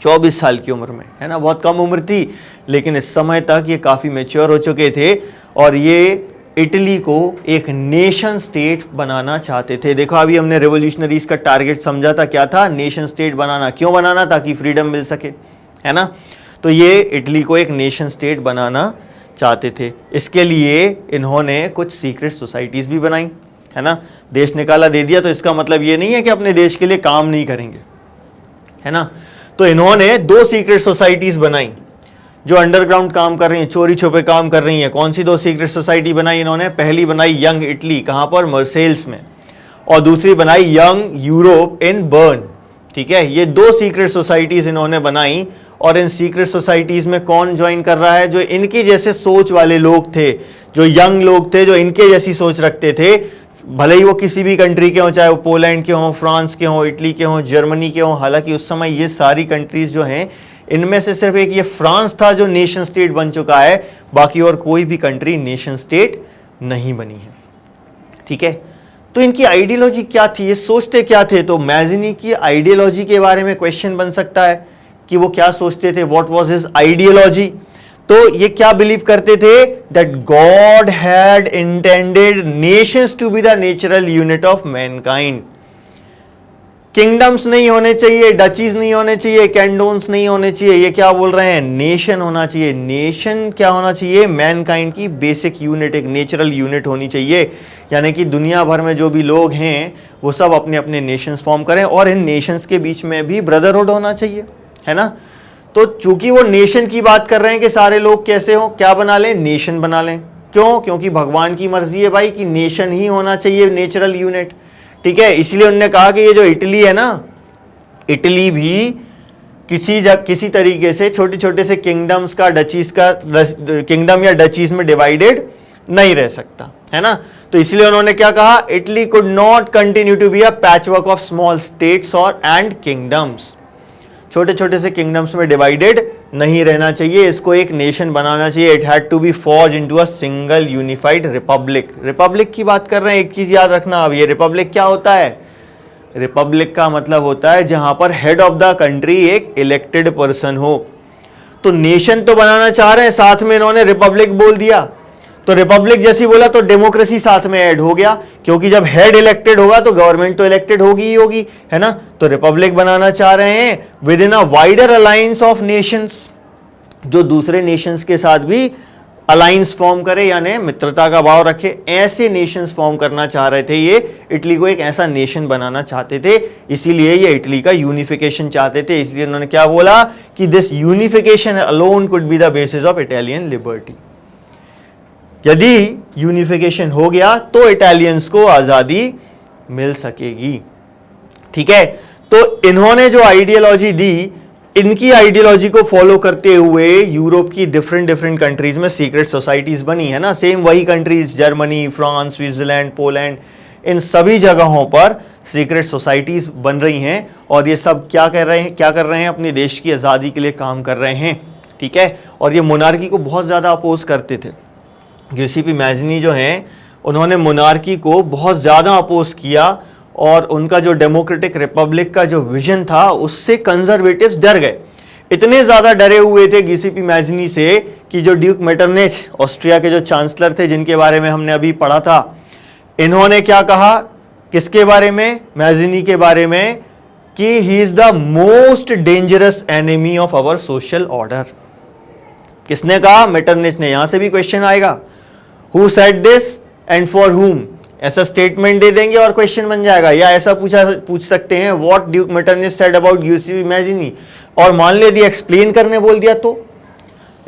A: 24 साल की उम्र में, है ना, बहुत कम उम्र थी, लेकिन इस समय तक ये काफी मैच्योर हो चुके थे और ये इटली को एक नेशन स्टेट बनाना चाहते थे। देखो अभी हमने रेवोल्यूशनरीज का टारगेट समझा था, क्या था? नेशन स्टेट बनाना। क्यों बनाना? ताकि फ्रीडम मिल सके, है ना। तो ये इटली को एक नेशन स्टेट बनाना चाहते थे। इसके लिए इन्होंने कुछ सीक्रेट सोसाइटीज भी बनाई, है ना। देश निकाला दे दिया तो इसका मतलब ये नहीं है कि अपने देश के लिए काम नहीं करेंगे, है ना। तो इन्होंने 2 सीक्रेट सोसाइटीज बनाई जो अंडरग्राउंड काम कर रही हैं, चोरी छुपे काम कर रही हैं। कौन सी 2 सीक्रेट सोसाइटी बनाई इन्होंने? पहली बनाई यंग इटली, कहां पर? मर्सेल्स में, और दूसरी बनाई यंग यूरोप इन बर्न। ठीक है, ये 2 सीक्रेट सोसाइटीज इन्होंने बनाई। और इन सीक्रेट सोसाइटीज में कौन ज्वाइन कर रहा है? जो इनकी जैसे सोच वाले लोग थे, जो यंग लोग थे, जो इनके जैसी सोच रखते थे, भले ही वो किसी भी कंट्री के हों, चाहे वो पोलैंड के हों, फ्रांस के हों, इटली के हों, जर्मनी के हों। हालांकि उस समय ये सारी कंट्रीज जो हैं, इनमें से सिर्फ एक ये फ्रांस था जो नेशन स्टेट बन चुका है, बाकी और कोई भी कंट्री नेशन स्टेट नहीं बनी है। ठीक है, तो इनकी आइडियोलॉजी क्या थी, ये सोचते क्या थे? तो मैज़नी की आइडियोलॉजी के बारे में क्वेश्चन बन सकता है कि वो क्या सोचते थे, व्हाट वाज हिज आइडियोलॉजी। तो ये क्या बिलीव करते थे? That God had intended nations to be the natural unit of mankind. Kingdoms नहीं होने चाहिए, डचीज नहीं होने चाहिए, कैंडोन्स नहीं होने चाहिए, ये क्या बोल रहे हैं? नेशन होना चाहिए। नेशन क्या होना चाहिए? मैनकाइंड की बेसिक यूनिट, एक नेचुरल यूनिट होनी चाहिए। यानी कि दुनिया भर में जो भी लोग हैं वो सब अपने अपने नेशंस फॉर्म करें और इन नेशंस के बीच में भी ब्रदरहुड होना चाहिए, है ना। तो चूंकि वो नेशन की बात कर रहे हैं कि सारे लोग कैसे हो, क्या बना लें? नेशन बना लें। क्यों? क्योंकि भगवान की मर्जी है भाई कि नेशन ही होना चाहिए, नेचुरल यूनिट। ठीक है, इसलिए उन्होंने कहा कि ये जो इटली है ना, इटली भी किसी तरीके से छोटे छोटे से किंगडम्स का, डचीज का, किंगडम या डचीज में डिवाइडेड नहीं रह सकता, है ना। तो इसलिए उन्होंने क्या कहा? Italy could not continue to be a patchwork of small states और एंड किंगडम्स। छोटे छोटे से किंगडम्स में डिवाइडेड नहीं रहना चाहिए, इसको एक नेशन बनाना चाहिए। It had to be forge into a single unified republic. Republic की बात कर रहे हैं, एक चीज याद रखना। अब ये रिपब्लिक क्या होता है? रिपब्लिक का मतलब होता है जहां पर हेड ऑफ द कंट्री एक इलेक्टेड पर्सन हो। तो नेशन तो बनाना चाह रहे हैं, साथ में इन्होंने रिपब्लिक बोल दिया। तो रिपब्लिक जैसी बोला तो डेमोक्रेसी साथ में ऐड हो गया, क्योंकि जब हेड इलेक्टेड होगा तो गवर्नमेंट तो इलेक्टेड होगी ही होगी, है ना। तो रिपब्लिक बनाना चाह रहे हैं with in a wider alliance of Nations, जो दूसरे नेशंस के साथ भी अलायंस फॉर्म करे, यानी मित्रता का भाव रखे। ऐसे नेशंस फॉर्म करना चाह रहे थे ये, इटली को एक ऐसा नेशन बनाना चाहते थे। इसीलिए ये इटली का यूनिफिकेशन चाहते थे। इसलिए उन्होंने क्या बोला कि this unification alone could be the basis of Italian liberty. यदि यूनिफिकेशन हो गया तो इटालियंस को आजादी मिल सकेगी। ठीक है, तो इन्होंने जो आइडियोलॉजी दी, इनकी आइडियोलॉजी को फॉलो करते हुए यूरोप की डिफरेंट कंट्रीज में सीक्रेट सोसाइटीज बनी, है ना। सेम वही countries, Germany, France, Switzerland, Poland, इन सभी जगहों पर सीक्रेट सोसाइटीज बन रही हैं। और ये सब क्या कर रहे हैं? अपने देश की आज़ादी के लिए काम कर रहे हैं। ठीक है, और ये मोनार्की को बहुत ज़्यादा अपोज करते थे। यूसीपी मैज़नी जो हैं, उन्होंने मोनार्की को बहुत ज़्यादा अपोज किया और उनका जो डेमोक्रेटिक रिपब्लिक का जो विजन था उससे कंजर्वेटिव्स डर गए। इतने ज़्यादा डरे हुए थे यूसीपी मैज़नी से कि जो ड्यूक मेटरनिच, ऑस्ट्रिया के जो चांसलर थे, जिनके बारे में हमने अभी पढ़ा था, इन्होंने क्या कहा? किसके बारे में? मैज़नी के बारे में, कि he is the most dangerous enemy of our social order. किसने कहा? मेटरनिच ने। यहां से भी क्वेश्चन आएगा, who said this and for whom. ऐसा स्टेटमेंट दे देंगे और क्वेश्चन बन जाएगा। या ऐसा पूछ सकते हैं, what Duke Metternich said about Giuseppe Mazzini, और मान ले दिया एक्सप्लेन करने बोल दिया तो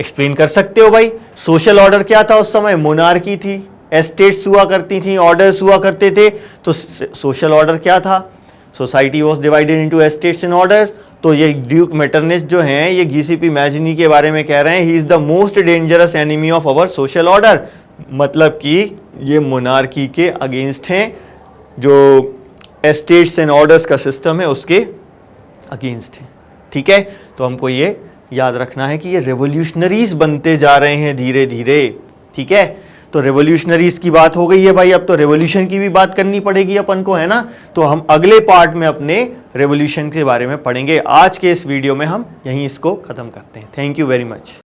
A: एक्सप्लेन कर सकते हो भाई। सोशल ऑर्डर क्या था उस समय? मोनार्की थी, एस्टेट्स हुआ करती थी, ऑर्डर्स हुआ करते थे। तो सोशल ऑर्डर क्या था? Society was divided into estates and order. तो ये ड्यूक मेटरनिच जो हैं ये गिसिपी मैजिनी के बारे में कह रहे हैं, ही is the most dangerous enemy of our social order. मतलब कि ये मोनार्की के अगेंस्ट हैं, जो एस्टेट्स एंड ऑर्डर्स का सिस्टम है उसके अगेंस्ट है। ठीक है, तो हमको ये याद रखना है कि ये रेवोल्यूशनरीज बनते जा रहे हैं धीरे धीरे। ठीक है, तो रेवोल्यूशनरीज की बात हो गई है भाई, अब तो रेवोल्यूशन की भी बात करनी पड़ेगी अपन को, है ना। तो हम अगले पार्ट में अपने रेवोल्यूशन के बारे में पढ़ेंगे। आज के इस वीडियो में हम यहीं इसको खत्म करते हैं। Thank you very much.